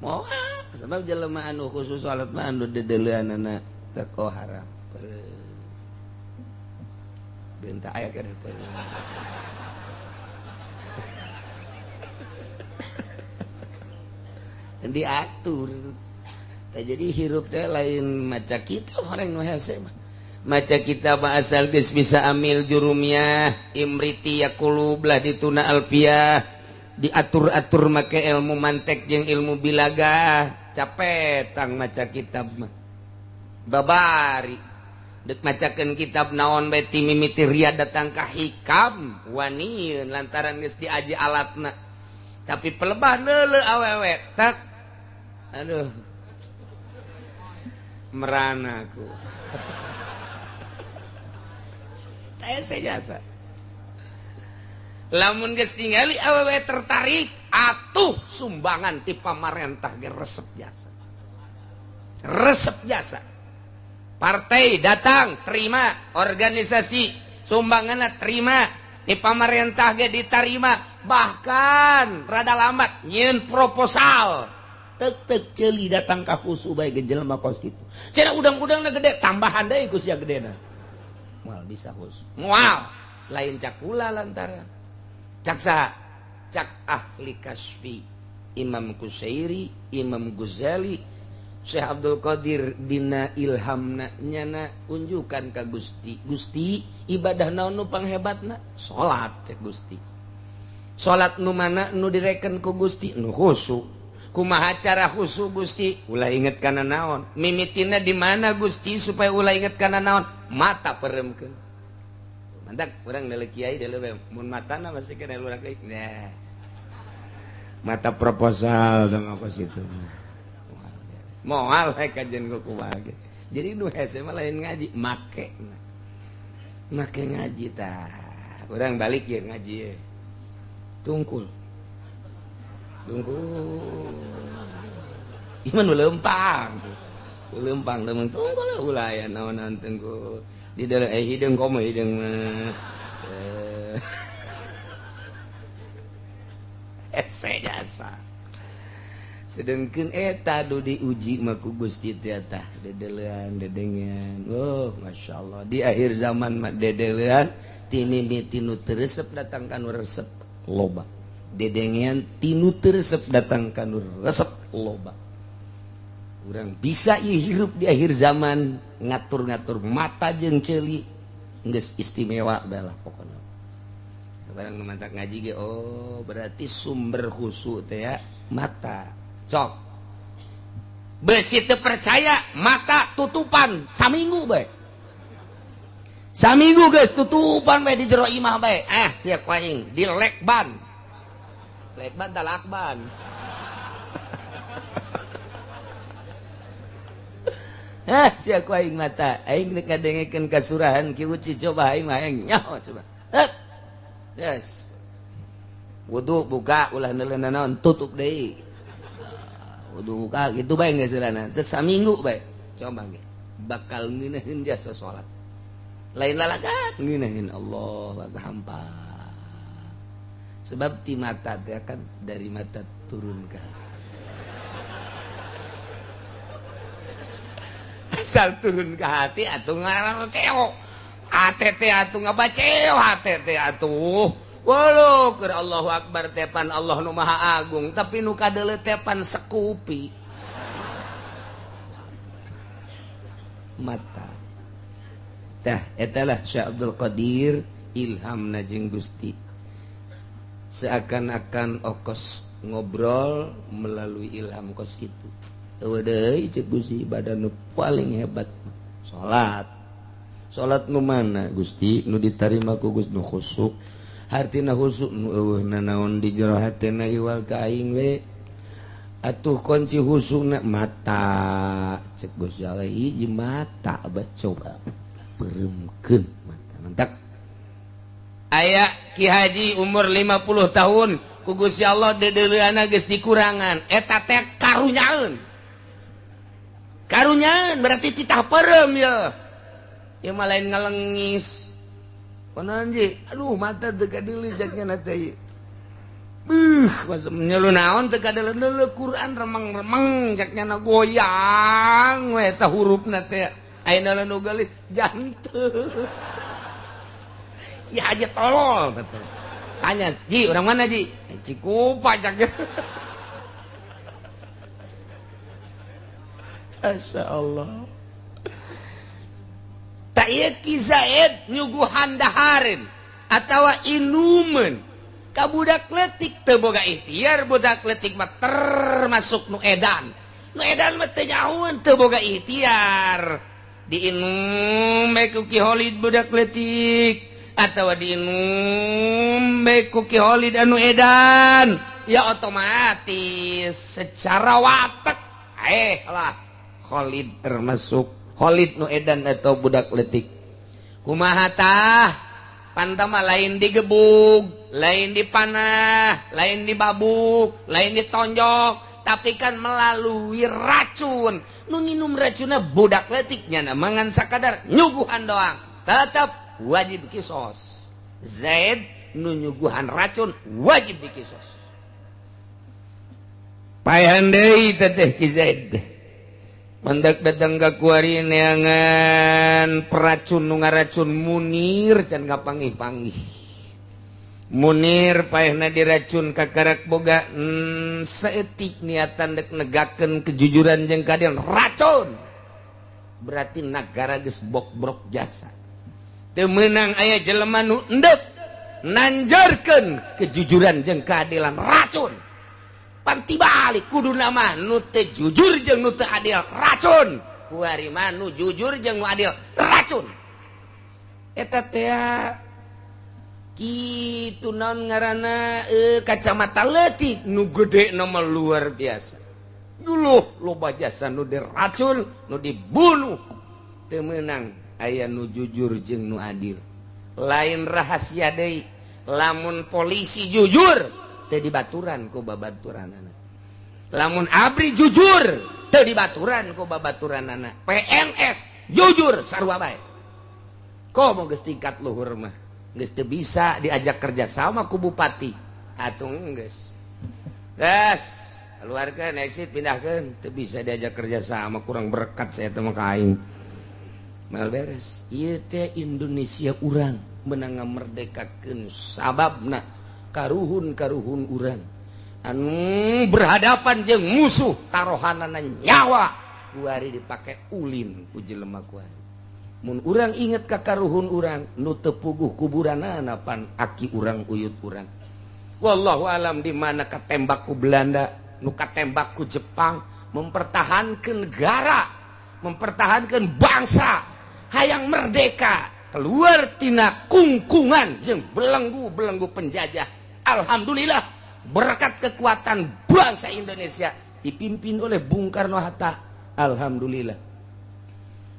moal sebab jelema anu khusyuk salat mah anu dedeleanana teko haram bentak aya kana diatur jadi hirup teh lain maca kita orang nu hese mah maca kita asal geus bisa amil jurumiyah imriti yaqulub lah dituna alfiyah diatur-atur make ilmu mantek jeung ilmu bilaga capek tang maca kitab mah babari dek macakeun kitab naon bae ti mimiti riad datang ka hikam wanieun lantaran geus diaji alatna tapi pelebah neuleuh awewe tak aduh merana aku jasa lamun geus ningali awewe tertarik atuh sumbangan ti pamarentah ge resep jasa partai datang terima organisasi sumbanganna terima ti pamarentah ge ditarima bahkan rada lambat nyieun proposal tek ceuli datang ka khusyuk bae ge jelema kos kitu cenah udang-udangna gede tambahan deui ku sia gedena moal bisa khusyuk moal lain cak pula lantaran cak ahli kasfi Imam Qusairi Imam Ghazali Syekh Abdul Qadir dina ilhamna nyana unjukan ka Gusti ibadah naon nu panghebatna salat cek Gusti salat nu mana nu direken ku Gusti nu khusyuk kumaha cara khusyuk Gusti ulah inget kana naon mimitina di mana Gusti supaya ulah inget kana naon mata peremkeun mantak urang deuleu kiai deuleu mun matana masih kena urang kiai nah mata proposal sama kos itu moal we kajen ku kumaha ge jadi nu hese mah lain ngaji make ngaji tah urang balik ye ngaji ye tungkul iman lempang temen tungkul ulah aya naonan tungkul di dalam hideung komo hideung mah ese jasa sedengkeun eta du diuji mah ku Gusti teh tah dedelean dedengan oh masyaallah di akhir zaman mah dedelean tinimiti nu teu resep datang ka nu resep loba dedengan tinu teu resep datang ka nu resep loba urang bisa ieu hirup di akhir zaman ngatur-ngatur mata jeung ceuli geus istimewa bae lah pokona barang nu mantak ngaji ge oh berarti sumber khusyuk teh ya mata cok besi teu percaya mata tutupan saminggu bae saminggu geus tutupan bae di jero imah bae siap aing di lekban tah lakban siap aing mata aing rek ngadengekeun kasurahan ki uci coba aing mah aing nyaho coba yes wudu buka ulah neuleuh naon tutup deui wudu buka gitu bae geus urana sesaminggu bae coba ge bakal ngeunaheun jasa salat lain lalagat ngeunaheun Allah hampa sebab ti mata teh kan dari mata turun ke asal turun ke hati atuh ngarang ceo ATT atuh ngabaceo ATT atuh walau keur Allahu Akbar tepan Allah nu Maha Agung tapi nu kadeuleu tepan sekupi mata tah eta lah Syekh Abdul Qadir ilhamna jeung Gusti seakan-akan okos ngobrol melalui ilham kos itu eueuh deui cek Gusti ibadah nu paling hebat salat salat nu mana Gusti nu ditarima ku Gusti nu khusuk hartina khusuk nu eueuh naon di jero hatena iwal ka aing we atuh kunci khusukna mata cek Gusti Allah hiji mata coba peremkeun mata mantap aya Ki Haji umur 50 tahun ku Gusti Allah dedeuleuana geus dikurangan eta teh karunyaeun berarti titah perem ya ya mah lain ngalengis kunaon ji aduh mata teu kadeuleu jaknya teh masa nyelu naon teu kadeuleu Quran remeng-remeng jaknya goyang we eta hurufna teh ayeuna nu geulis janteun ya aja tolol betul tanya Ji orang mana Ji Cikupa jaknya Masya Allah tak iya Ki Zaid nyuguhan dahareun atawa inumen ka budak leutik teu boga ikhtiar budak leutik mah termasuk nu edan mah teu nyahoan teu boga ikhtiar diinum bae ku Ki Holid budak leutik atawa diinum bae ku Ki Holid anu edan ya otomatis secara watak lah Khalid termasuk Khalid nu edan atau budak letik kumaha tah pantama lain digebug lain dipanah lain dibabuk lain ditonjok tapi kan melalui racun nu nginum racunna budak letiknya mangan sakadar nyuguhan doang tetap wajib kisos Zaid nu nyuguhan racun wajib dikisos paehan deui teteh Ki Zaid mandak datang ka kuari neangan peracun nu ngaracun Munir can ngapanggih-panggih Munir paehna diracun ka karak boga saeutik niatan dek negakeun kejujuran jeung keadilan racun berarti nagara geus bok-brok jasa teu meunang aya jelema nu endeup nanjarkeun kejujuran jeung keadilan racun panti balik kudu nama nu teu jujur jeung nu teu adil racun kuari mah nu jujur jeung nu adil racun eta teh kitu naon ngaranna kacamata leutik nu gede nama luar biasa dulu loba jasa nu diracun nu dibunuh teu meunang aya nu jujur jeung nu adil lain rahasia deui lamun polisi jujur teu dibaturan ku babaturanana lamun abri jujur teu dibaturan ku babaturanana PNS jujur sarua bae komo geus tingkat luhur mah geus teu bisa diajak kerja sama ku bupati atuh geus keluarkeun exit pindahkeun teu bisa diajak kerja sama kurang berkat saya teh mah ka aing mal beres ieu teh Indonesia urang meunang ngamerdekakeun sababna karuhun urang anu berhadapan jeung musuh tarohanana nyawa kuari dipake ulin ku jelema kuari mun urang inget ka karuhun urang nu teu puguh kuburanana pan aki urang uyut urang wallahu alam di mana katembak ku Belanda nu katembak ku Jepang mempertahankeun negara mempertahankeun bangsa hayang merdeka keluar tina kungkungan jeung belenggu penjajah. Alhamdulillah berkat kekuatan bangsa Indonesia dipimpin oleh Bung Karno Hatta. Alhamdulillah.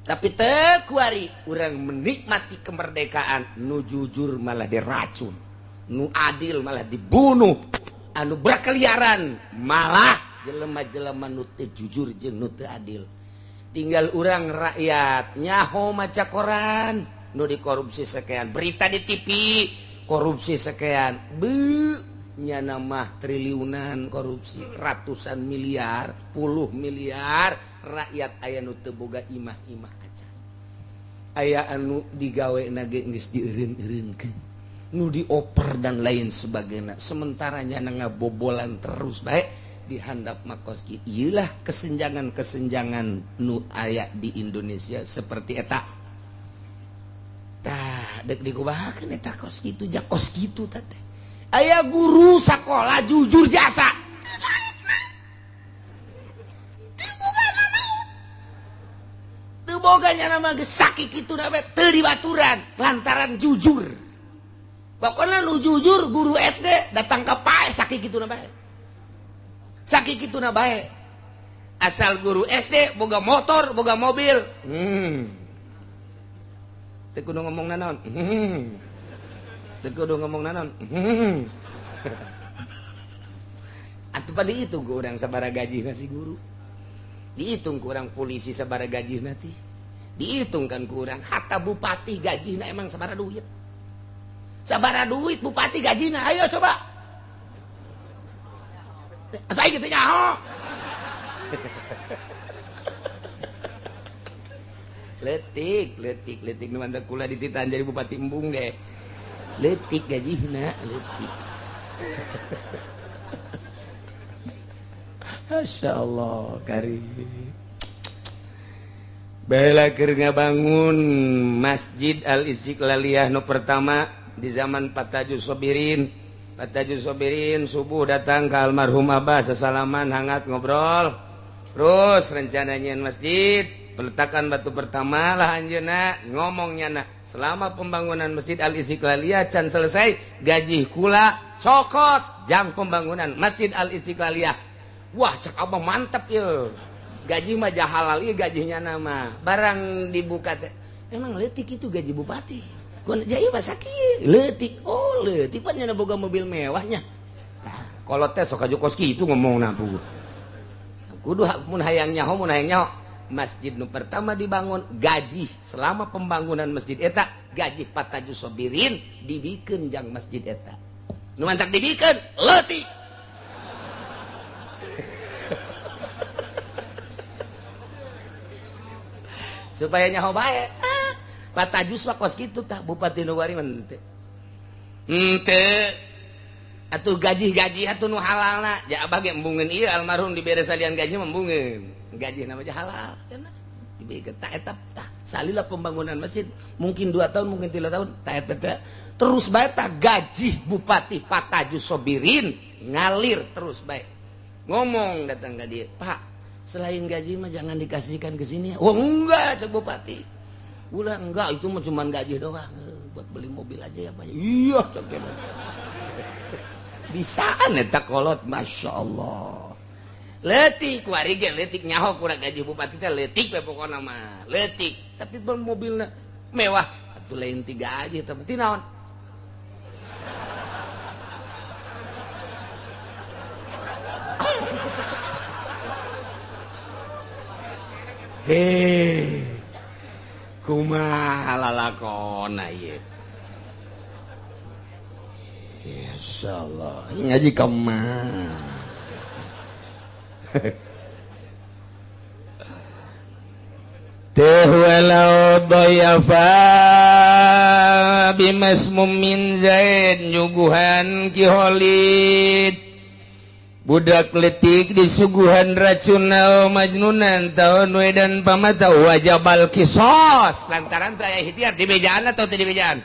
Tapi teu kuari urang menikmati kemerdekaan nu jujur malah diracun, nu adil malah dibunuh, anu berkeliaran malah jelema-jelema nu teu jujur jeung nu teu adil. Tinggal urang rakyat nyaho maca koran nu dikorupsi sekian, berita di TV korupsi sekian, nyana mah triliunan korupsi, ratusan miliar, puluh miliar, rakyat aya nu teu boga imah-imah aja. Aya anu digawe ge geus dieureun-eureunkeun, nu dioper dan lain sebagainya. Sementara nyana ngabobolan terus bae di handap makos kieu. Ieulah kesenjangan-kesenjangan nu aya di Indonesia seperti eta. Tah dek dikubahakeun eta kos kitu jak kos kitu teh. Aya guru sakola jujur jasa. Teu boga boganya nama sakit itu nama teu dibaturan lantaran jujur. Pokoknya nu jujur guru SD datang ke pae sakit itu nama bae. Sakit itu nama bae. Asal guru SD boga motor, boga mobil. Teu kudu ngomong naon. Teu kudu ngomong naon. Atuh pada itu ke orang sabara gaji nasi guru. Dihitung ke orang polisi sabara gaji nanti. Dihitungkan ke orang hatta bupati gaji emang sabara duit. Sabara duit bupati gaji ayo coba. Atau ayo gitu nyaho. Letik nu mantap kula dititan jadi bupati embung deh. Letik gajina, letik. Masya Allah karim. Bela keur ngabangun Masjid Al Istiqlaliyah nu pertama di zaman Pak Tajus Sobirin. Pak Tajus Sobirin subuh datang ke almarhum Abah sesalaman hangat ngobrol. Terus rencananya masjid peletakan batu pertama lah anjeuna ngomongnya nah selama pembangunan Masjid Al Istiqlaliyah can selesai gaji kula cokot jang pembangunan Masjid Al Istiqlaliyah. Wah cek abah mantap ya gaji mah halal iya gajinya nama barang dibuka teh emang letik itu gaji bupati kun jaya mah sakit letik oh letik pan nya boga mobil mewahnya nah, kalau teh sok Jokoski itu ngomong nabu kudu mun hayang nyaho masjid nu pertama dibangun gaji selama pembangunan masjid eta gaji Pak Tajus Sobirin dibikeun jang masjid eta nu mantap dibikeun letik. Supaya nyaho bae. Pak Tajus mah kos kitu tah bupati nu wari mah teu. Henteu. Atuh gaji-gaji atuh nu halalna. Ja abah ge embungeun ieu almarhum dibere salian gaji embungeun. Gajina mah halal cenah. Dibikeun tah eta tah salila pembangunan masjid mungkin 2 tahun mungkin 3 tahun tah eta terus bae tah gaji bupati Pak Tajus Sobirin ngalir terus bae. Ngomong datang ka dieu, Pak selain gaji mah jangan dikasihkan ke sini. Oh enggak, cek bupati. Ulah enggak, itu mah cuma gaji doang. Buat beli mobil aja ya banyak. Iya, cek dia. Bisaan eta kolot, masya Allah. Letik, warige letik nyaho kurang gaji bupati teh letik we pokona mah. Letik, tapi mobilna mewah. Atuh lain 3 aja tapi ti naon? Kumaha lalakona ieu. Insyaallah ngaji kemana? Teh walau dhayafa bimasmum min zaid nyuguhan ki Khalid. Budak letik disuguhan racunal majnunan tahun wedan pamata wajabal kisos lantaran saya ikhtiar di bejaan atau tidak di bejaan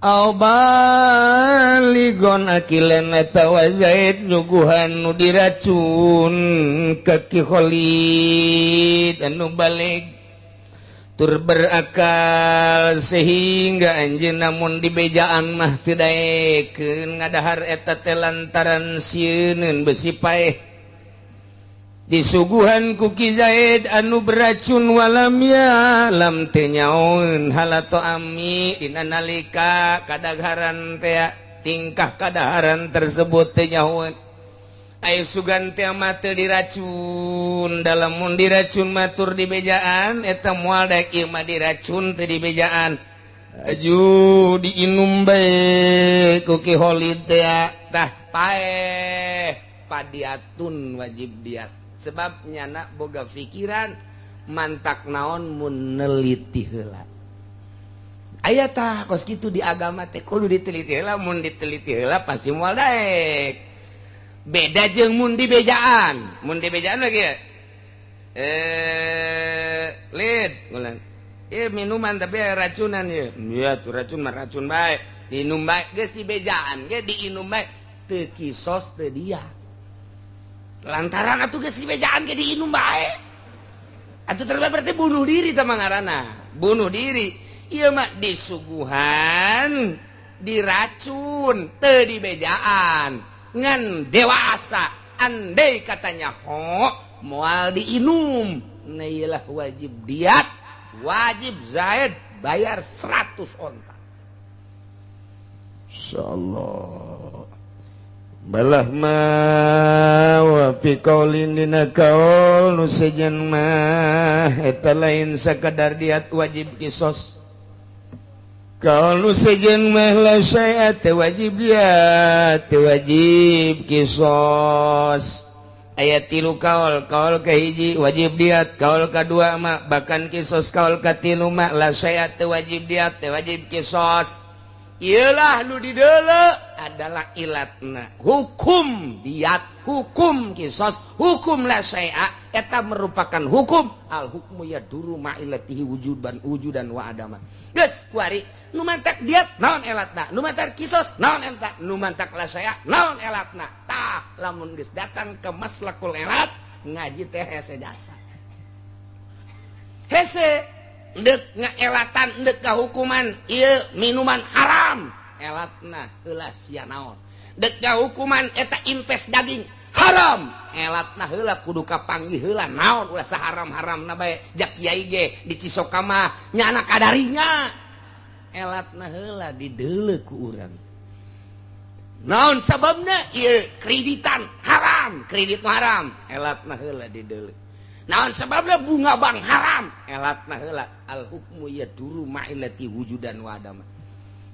au baligon akilan eta wazaid nyuguhan nu diracun ke Ki Khalid anu balik tur berakal sehingga anjeun namun di bejaan mah teu daekeun ngadahar eta teh lantaran sieun besi paeh disuguhan ku Ki Zaid anu beracun walam ya lam teu nyaon halato ami dina nalika kadagaran teh tingkah kadaharan tersebut teu nyaon aya sugan teh mah teu diracun dalam mun diracun matur di bejaan eta moal daek ieu mah diracun teu di bejaan aju diinum bae ku Ki Khalid teh tah paeh padiatun wajib diat sebab nyana boga pikiran mantak naon mun neliti heula aya tah kos kitu di agama teh kudu diteliti heula mun diteliti heula pasti moal daek beda jeung mun di bejaan lagi ya lid ngulang minuman tapi racunan ya iya tuh racun mah racun bae diinum bae geus di bejaan ge diinum bae teu kisos teu dia lantaran atuh geus di bejaan ge diinum bae Atuh berarti bunuh diri teh ngaranna. Bunuh diri. Ieu mah disuguhan, diracun, teu dibejaan. Ngan dewasa, andai katanya moal diinum. Nah iyalah wajib diat, wajib zaid, bayar 100 onta. Insyaallah. Balah ma wa fi qaulin dina qaul nu sejen mah eta lain sakadar diat wajib kisos. Qaul nu sejen mah la syai'a teu wajib diat, teu wajib kisos. Aya 3 qaul, qaul kahiji wajib diat, qaul kadua mah bahkan kisos, qaul katilu mah la syai'a teu wajib diat, teu wajib kisos. Ialah nu dideuleu adalah ilatna hukum diat, hukum kisos, hukum la syai'a eta merupakan hukum al hukmu yaduru ma ilatihi wujudan wa adaman. Geus kuari nu mantak diat naon elatna, nu mantak kisos naon elatna, nu mantak la syai'a naon elatna. Tah lamun geus datang ke maslakul elat ngaji teh hese jasa. Hese ndek ngaelatan, ndek kahukuman ieu minuman haram elatna heula sia naon, ndek kahukuman eta impes daging haram elatna heula kudu kapanggih heula naon ulah saharam-haramna bae jak kiai ge di Cisoka mah nya anak kadarinya elatna heula dideuleu ku urang. Naon sababna ieu kreditan haram, kredit haram elatna heula dideuleu. Naon sebabna bunga bank haram elatna heula al hukmu yaduru ma'ilati wujudan wa adama.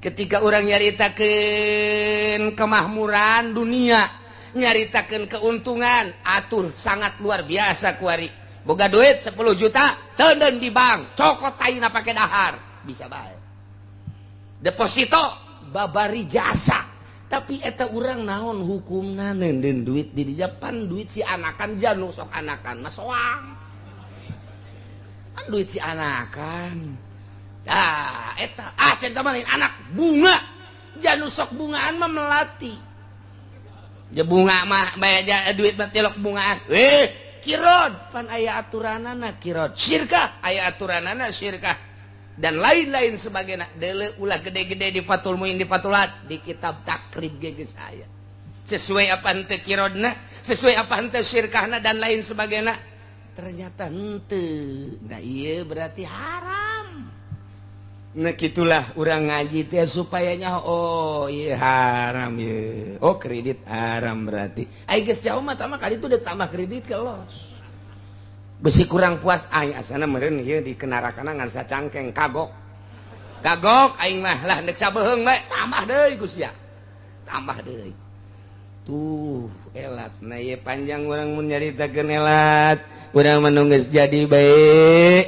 Ketika orang nyaritakeun kemakmuran dunia, nyaritakeun keuntungan, atur sangat luar biasa kuari. Boga duit 10 juta teundeun di bank, cokot taina pake dahar, bisa bae. Deposito babari jasa. Tapi eta urang naon hukumna nenden duit di Japan, duit si anakan janu sok anakan mah soang. Kan duit si anakan. Tah eta cenah mah anak bunga. Janu sok bungaan mah melati. Je bunga mah baya duit mah telok bungaan. Kirod pan aya aturanana kirod. Syirkah aya aturanana syirkah. Dan lain-lain sebagainya deuleu ulah gede-gede di Fathul Muin di Fathulat di kitab takrib geus aya sesuai apa henteu kirodna, sesuai apa henteu syirkahna dan lain sebagainya ternyata henteu. Nah ieu berarti haram. Nah kitulah urang ngaji teh supayanya oh ieu haram ieu, oh kredit haram berarti ai geus jauh mah tama kali itu udah tambah kredit ke los. Besi kurang puas aing asana meureun ieu di kenarakana ngan sacangkeng kagok aing mah lah ndek sabeheung bae tambah deui Gusti ya, tambah deui tuh elatna ieu panjang urang mun nyaritakeun elat urang mah geus jadi bae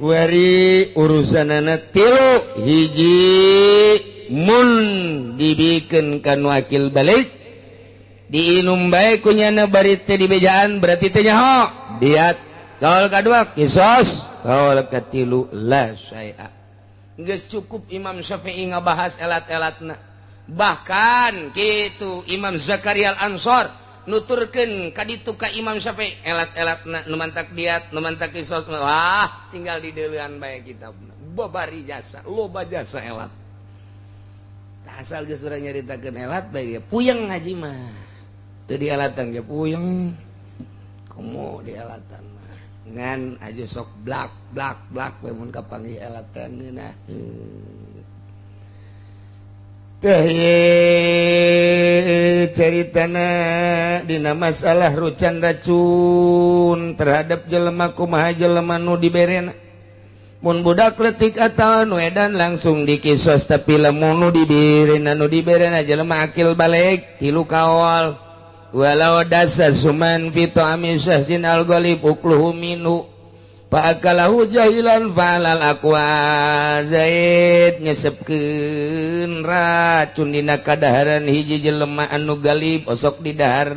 kuari urusanana 3 hiji mun dibikeun kan wakil balik diinum bae kunyana bari teh dibejaan berarti teh nyaho diat. Kaul kadua kisos, kaul katilu la syai'a. Geus cukup Imam Syafi'i ngabahas elat-elatna. Bahkan kitu Imam Zakaria Al-Ansor nuturkeun ka ditu ka Imam Syafi'i elat-elatna nu mantak diat, nu mantak kisos, wah tinggal di deuleuan bae kitabna. Babari jasa, loba jasa elat. Tah asal geus urang nyaritakeun elat bae puyeng ngaji mah. Teu dialatan ge puyeng. Komo dialatan ngan aja sok blak mun kapanggih elatan geunah teh caritana dina masalah rucan racun terhadap jelema kumaha jelema nu diberena mun budak leutik atawa nu edan langsung dikisos tapi lamun nu diberena jelema akil balik 3 kaol. Walau dasa suman fito amisah sin al-ghalib ukluhu minu fa'akalahu jahilan fa'alal aqwa zaid nyesepkeun racun dina kadaharan hiji jelema anu galib osok di dahar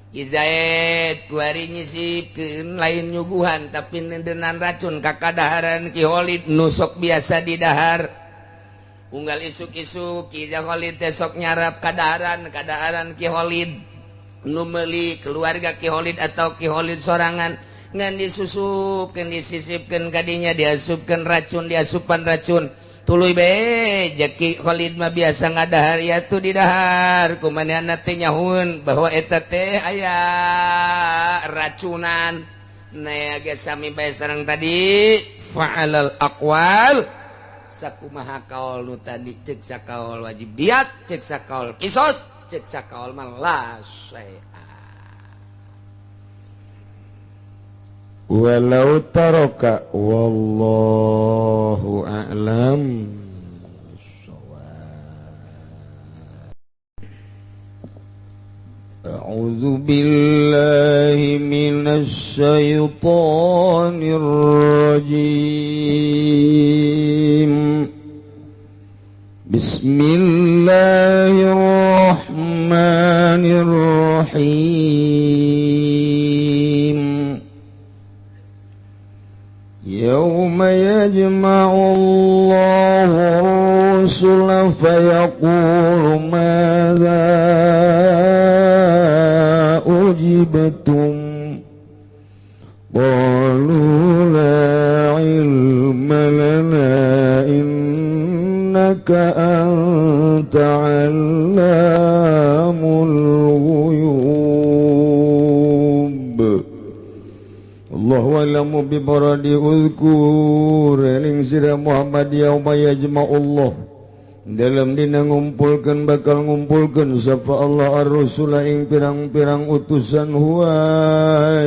Zaid kuari nyisipkeun lain nyuguhan tapi nendenan racun ka kadaharan Ki Holid nusok biasa di dahar unggal isuk-isuk Ki Holid sok nyarap kadaharan Ki Holid nu meuli keluarga Ki Holid atau Ki Holid sorangan ngan disusupkeun disisipkeun kadinya diasupkeun racun diasupan racun tuluy bae jaki Khalid mah biasa ngadahar ya tu di dahar kumanehanna teh nyahun bahwa eta teh aya racunan na ge sami bae sareng tadi fa'alal aqwal sakumaha kaul nu tadi ceuk sakaul wajib diat ceuk sakaul kisos ceuk sakaul mah la syai'a walau taraka wallahu a'lam. A'udzu billahi minasy syaithanir rajim. Bismillahirrahmanirrahim. Yauma yajma'u Allahu ar-rusula fayaqulu madza ujibtum qalu la ilma lana innaka anta 'allamul ghuyub. Allahu a'lamu bi muradi uzkur eling sira Muhammad yauma yajma'ullah dalam dina ngumpulkeun bakal ngumpulkeun sapa Allah ar-rusula ing pirang-pirang utusan huwa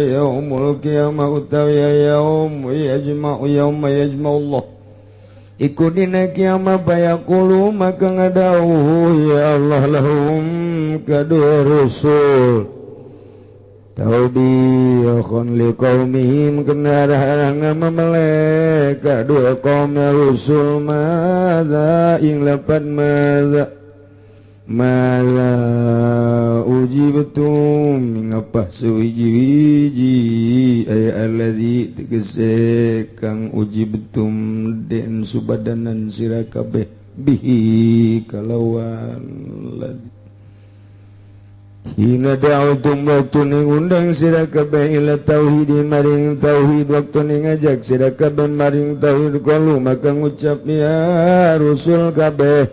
yaumul qiyamah utawi yaum yajma'u yauma yajma'ullah iku dina kiamat bayaqulu maka ngadawuh ya Allah lahum kadua rusul taubiyakhun liqaumihim kenarahang memelek kadua kaum rusul madza ing lapan madza ujibtum ngapah suwiji-wiji ay alladzi tegese kang ujibtum den subadanan sira kabeh bihi kalawan ladzi hina da'utum waktu ning undang sira kabeh ila tauhid maring tauhid waktu ning ngajak sira kabeh maring tauhid qalu maka ngucap ya rusul kabeh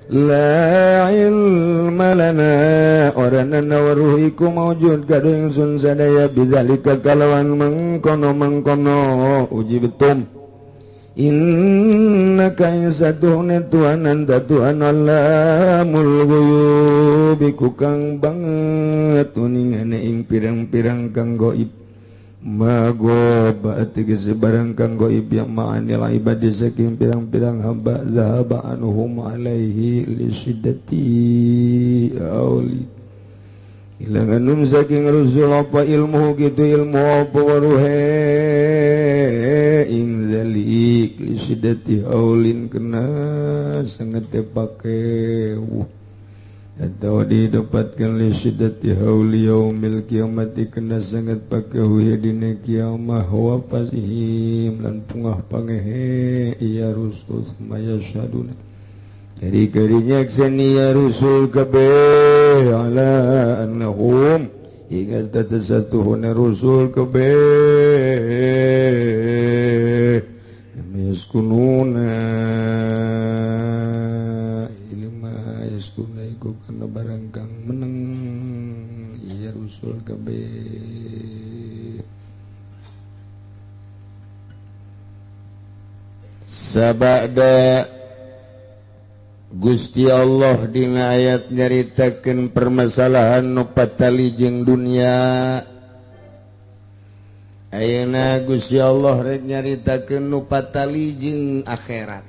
la ilma lana orana waruh iku maujud kadu ingsun sadaya bizalika kalawan mengkono uji betum innaka insatuhne Tuhan anta Tuhan Allamul ghuyub iku kang banget uningane ing pirang-pirang kang gaib magoba tegese barang kang gaib yang ma'anil ibadi saking pirang-pirang hamba zahaba anuhum alaihi lisyidati auli ilanganum saking rusul apa ilmu gitu ilmu apa waruhe ing zalik lisidati aulin kena sangat tepake atau didapatkan lisidati hauli yaumil kiamati kena sangat pakai dina kiamah wa pasihim lan pungah pangehe iya rusul maya syaduna jadi karinya kseni ya rusul kabeh ala annahum ingat tatasatuhuna rusul kabeh yaskununa ilma yaskuna iku kana barang kang meneng ya rusul kabeh sabada Gusti Allah dina ayat nyaritakeun permasalahan nu patali jeung dunia. Ayeuna Gusti Allah rek nyaritakeun nu patali jeung akhirat.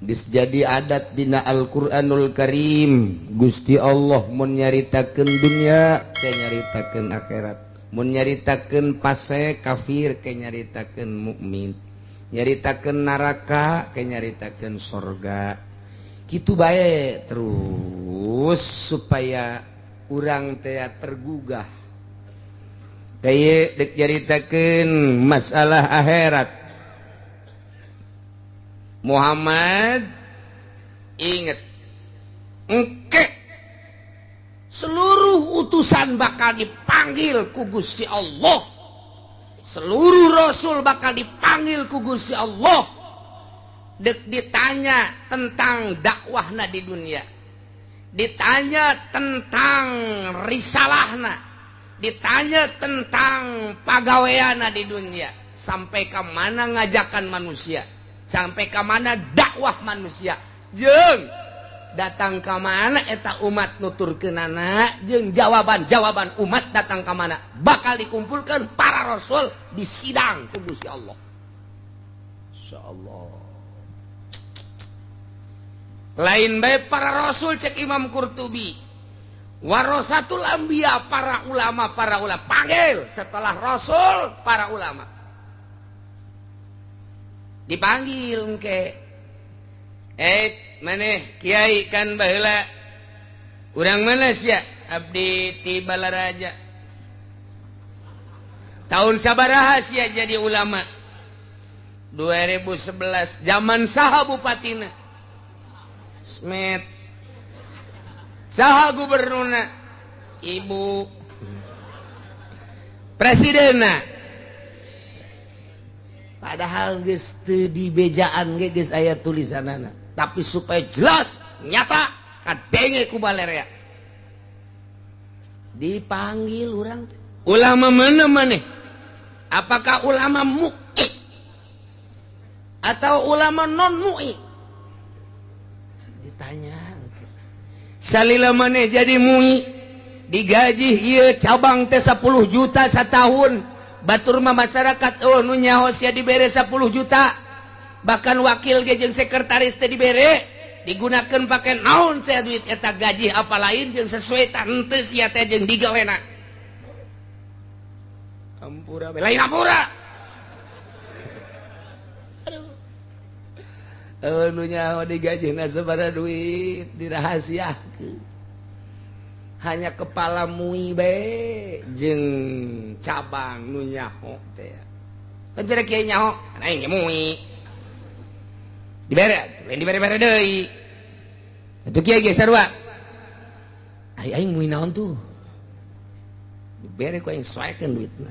Geus jadi adat dina Al-Qur'anul Karim, Gusti Allah mun nyaritakeun dunia teh nyaritakeun akhirat. Mun nyaritakeun fase kafir teh nyaritakeun mukmin. Nyaritakeun neraka ke nyaritakeun surga kitu bae terus supaya urang teh tergugah daya dek nyaritakeun masalah akhirat Muhammad inget engke seluruh utusan bakal dipanggil dipanggil ku Gusti Allah. Seluruh rasul bakal dipanggil ku Gusti Allah. Ditanya tentang dakwahna di dunia. Ditanya tentang risalahna. Ditanya tentang pagaweana di dunia. Sampai ke mana ngajakan manusia. Sampai ke mana dakwah manusia. Jeung datang ke mana eta umat nuturkeunana, jeung jawaban umat datang ke mana bakal dikumpulkan para rasul di sidang ku Gusti Allah. Insyaallah. Lain bae para rasul cek Imam Qurtubi. Warasatul anbiya, para ulama panggil setelah rasul para ulama. Dipanggil engke. Maneh kiai kan baheula. Urang mana sia? Abdi ti Balaraja. Tahun sabaraha sia jadi ulama? 2011. Zaman saha bupatina? Smet. Saha gubernurna? Ibu. Presidenna. Padahal geus teu dibejaan ge geus aya tulisanana. Tapi supaya jelas, nyata, kadenge ku balerea. Dipanggil orang. Ulama mana maneh? Apakah ulama mu'i? Atau ulama non mu'i? Ditanya. Salila maneh jadi mu'i? Digaji ieu cabang teh 10 juta setahun. Batur mah masyarakat nu nyaho sia dibere 10 juta. Bahkan wakil ge jeung sekretaris teh dibere digunakeun pake naon teh duit eta gaji apa lain jeung sesuai tante sia teh jeung digawena. Ampura lain ampura. Aduh. Nu nyaho digajina sabaraha duit dirahasiakeun. Hanya kepala MUI bae jeung cabang nu nyaho teh. Kan cerek kieu nyaho, aing ge MUI. Dibere, lain dibere-bere deui. Atuh kieu ge sarua. Aing MUI naon tuh? Dibere ku aing soekeun duitna.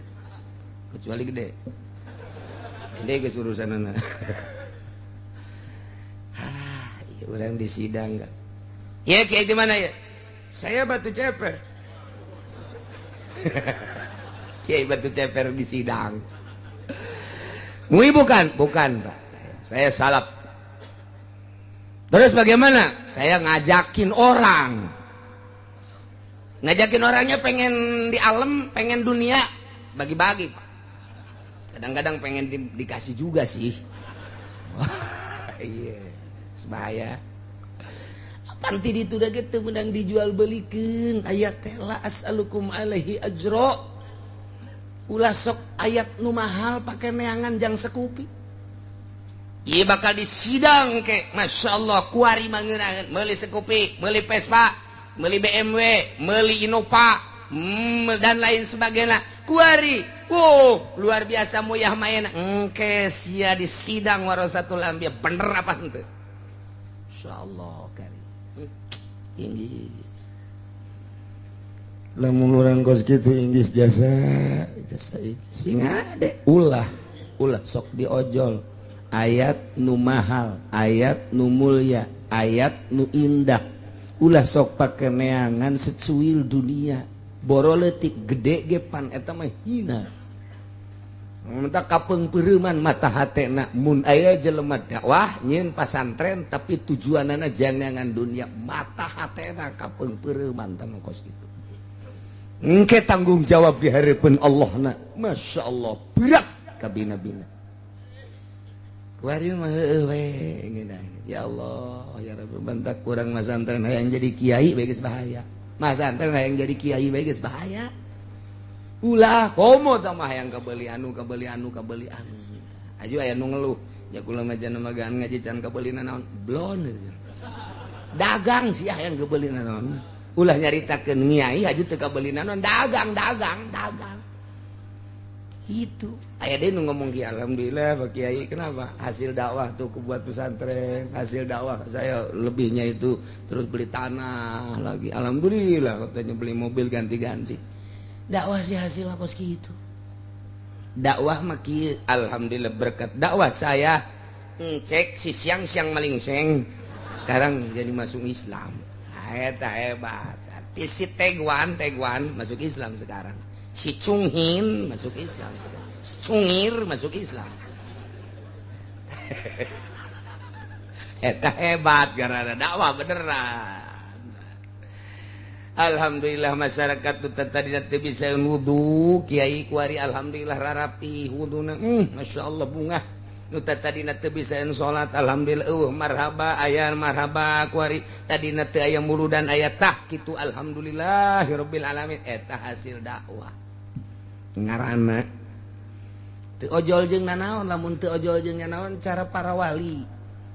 Kecuali gede. Gede geus urusanana. Ieu urang di sidang kan. Ieu kieu di mana ya? Saya Batu Ceper. Kiai Batu Ceper di sidang. MUI bukan? Bukan, Pak. Saya salap. Terus bagaimana? Saya ngajakin orang. Ngajakin orangnya pengen di alam, pengen dunia. Bagi-bagi, Pak. Kadang-kadang pengen dikasih juga sih. Iya, sebahaya. Panti ditu da gitu menang dijual belikan. Ayat la as'alukum alaihi ajro. Ulah sok ayat nu mahal pakai neangan jang sekupi. Iya bakal disidang ke, Masya Allah, kuari mangeunangan, meuli sekupi, meuli Vespa, meuli BMW, meuli Innova, dan lain sebagainya. Kuari, luar biasa moyah main, engke sia disidang warasatul anbiya, bener apa henteu? Masya Allah, kari, Inggris. Lamun urang kos kitu Inggris jasa Sing ade, ulah sok diojol. Ayat nu mahal, ayat nu mulia, ayat nu indah. Ulah sok pake neangan secuil dunia. Boro leutik gede ge pan eta mah hina. Minta kapeungpeureumman mata hatena mun aya jelema dakwah nyieun pasantren tapi tujuanana jangan dunia, mata hatena kapeungpeureumman tah kos kitu. Engke tanggung jawab di hareupeun Allahna. Masya Allah berat ka bina-bina. Kuarin mah we ya Allah ya Rabbi bantak kurang masantren hayang jadi kiai bae geus bahaya. Masantren hayang jadi kiai bae geus bahaya. Ulah komo tah mah hayang kabeuli anu. Aju aya nu ngeluh, ya kula mah jangan magaan ngaji can kabeulina naon? Blon. Dagang sih hayang kabeulina naon. Ulah nyaritakeun nyai aju teu kabeulina naon, dagang. Itu aya deui nu ngomong ki alhamdulillah Pak Kiai, kenapa? Hasil dakwah tuh buat pesantren, hasil dakwah saya lebihnya itu terus beli tanah lagi. Alhamdulillah katanya beli mobil ganti-ganti. dakwah sih hasil kos gitu. Dakwah maki alhamdulillah berkat dakwah saya cek si siang malingseng sekarang jadi masuk Islam. Eta hebat. Si Tegwan masuk Islam sekarang. Si Chunghin masuk Islam sekarang. Chungir masuk Islam. Eta hebat karena dakwah beneran. Alhamdulillah masyarakat tu tadi teh bisa wudu kiai kuari alhamdulillah rarapi wuduna masyaallah bunga nu tadi teh bisa salat alhamdulillah marhaba aya marhaba kuari tadi teh aya muludan aya tah kitu alhamdulillahirabbil alamin eta hasil dakwah ngaranna teu ojol jeung nanaon lamun teu ojol jeung nanaon cara para wali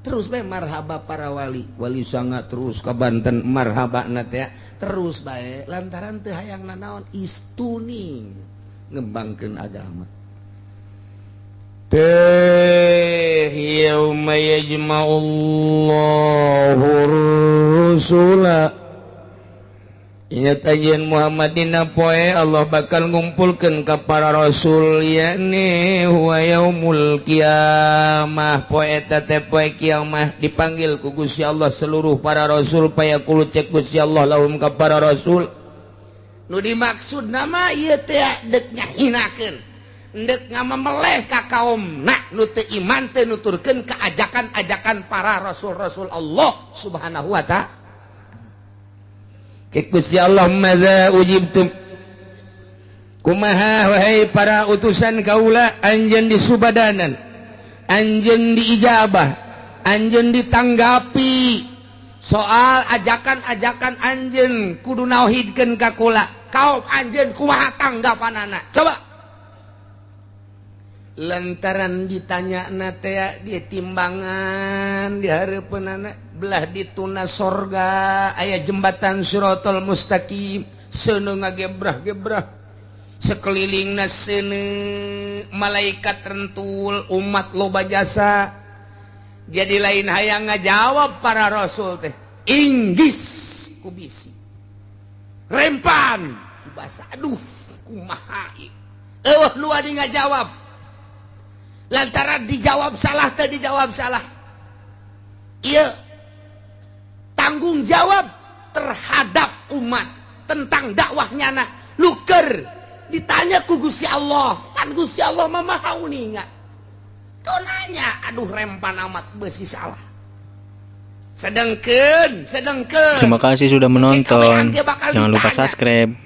terus bae marhaba para wali sanga terus ka Banten marhaba na teh terus bae lantaran teu hayang nanaon istuni ngembangkeun agama teh yauma yajma'ullahu rusula ingat ajian Muhammadina poe Allah bakal ngumpulkeun ka para rasul yakni huwa yaumul qiyamah poe eta teh poe kiamah dipanggil ku Gusti Allah seluruh para rasul payaqulu cek Gusti Allah lahum ka para rasul nu dimaksud nama ieu teh deuk nyahinakeun deuk ngamameleh ka kaumna nu teu iman teu nuturkeun ka ajakan-ajakan para rasul-rasul Allah Subhanahu wa ta'ala. Cek Gusti Allah madza ujibtum kumaha wahai para utusan kaula anjeun disubadanan anjeun diijabah anjeun ditanggapi soal ajakan-ajakan anjeun kudu nauhidkeun ka kula kaum anjeun kumaha tanggapanana coba lantaran ditanya teh di timbangan di hareupeunana belah dituna sorga aya jembatan Siratal Mustaqim seuneu ngagebrah-gebrah sekelilingna seuneu malaikat rentul umat loba jasa jadi lain hayang ngajawab para rasul teh inggis ku bisi rempan ku basa aduh kumaha ieu nu adi ngajawab lantaran dijawab salah teh dijawab salah ieu tanggung jawab terhadap umat tentang dakwahnya na luker ditanya ku Gusti Allah kan Gusti Allah mah maha uninga kau nanya aduh rempan amat besi salah sedengkeun terima kasih sudah menonton jangan lupa subscribe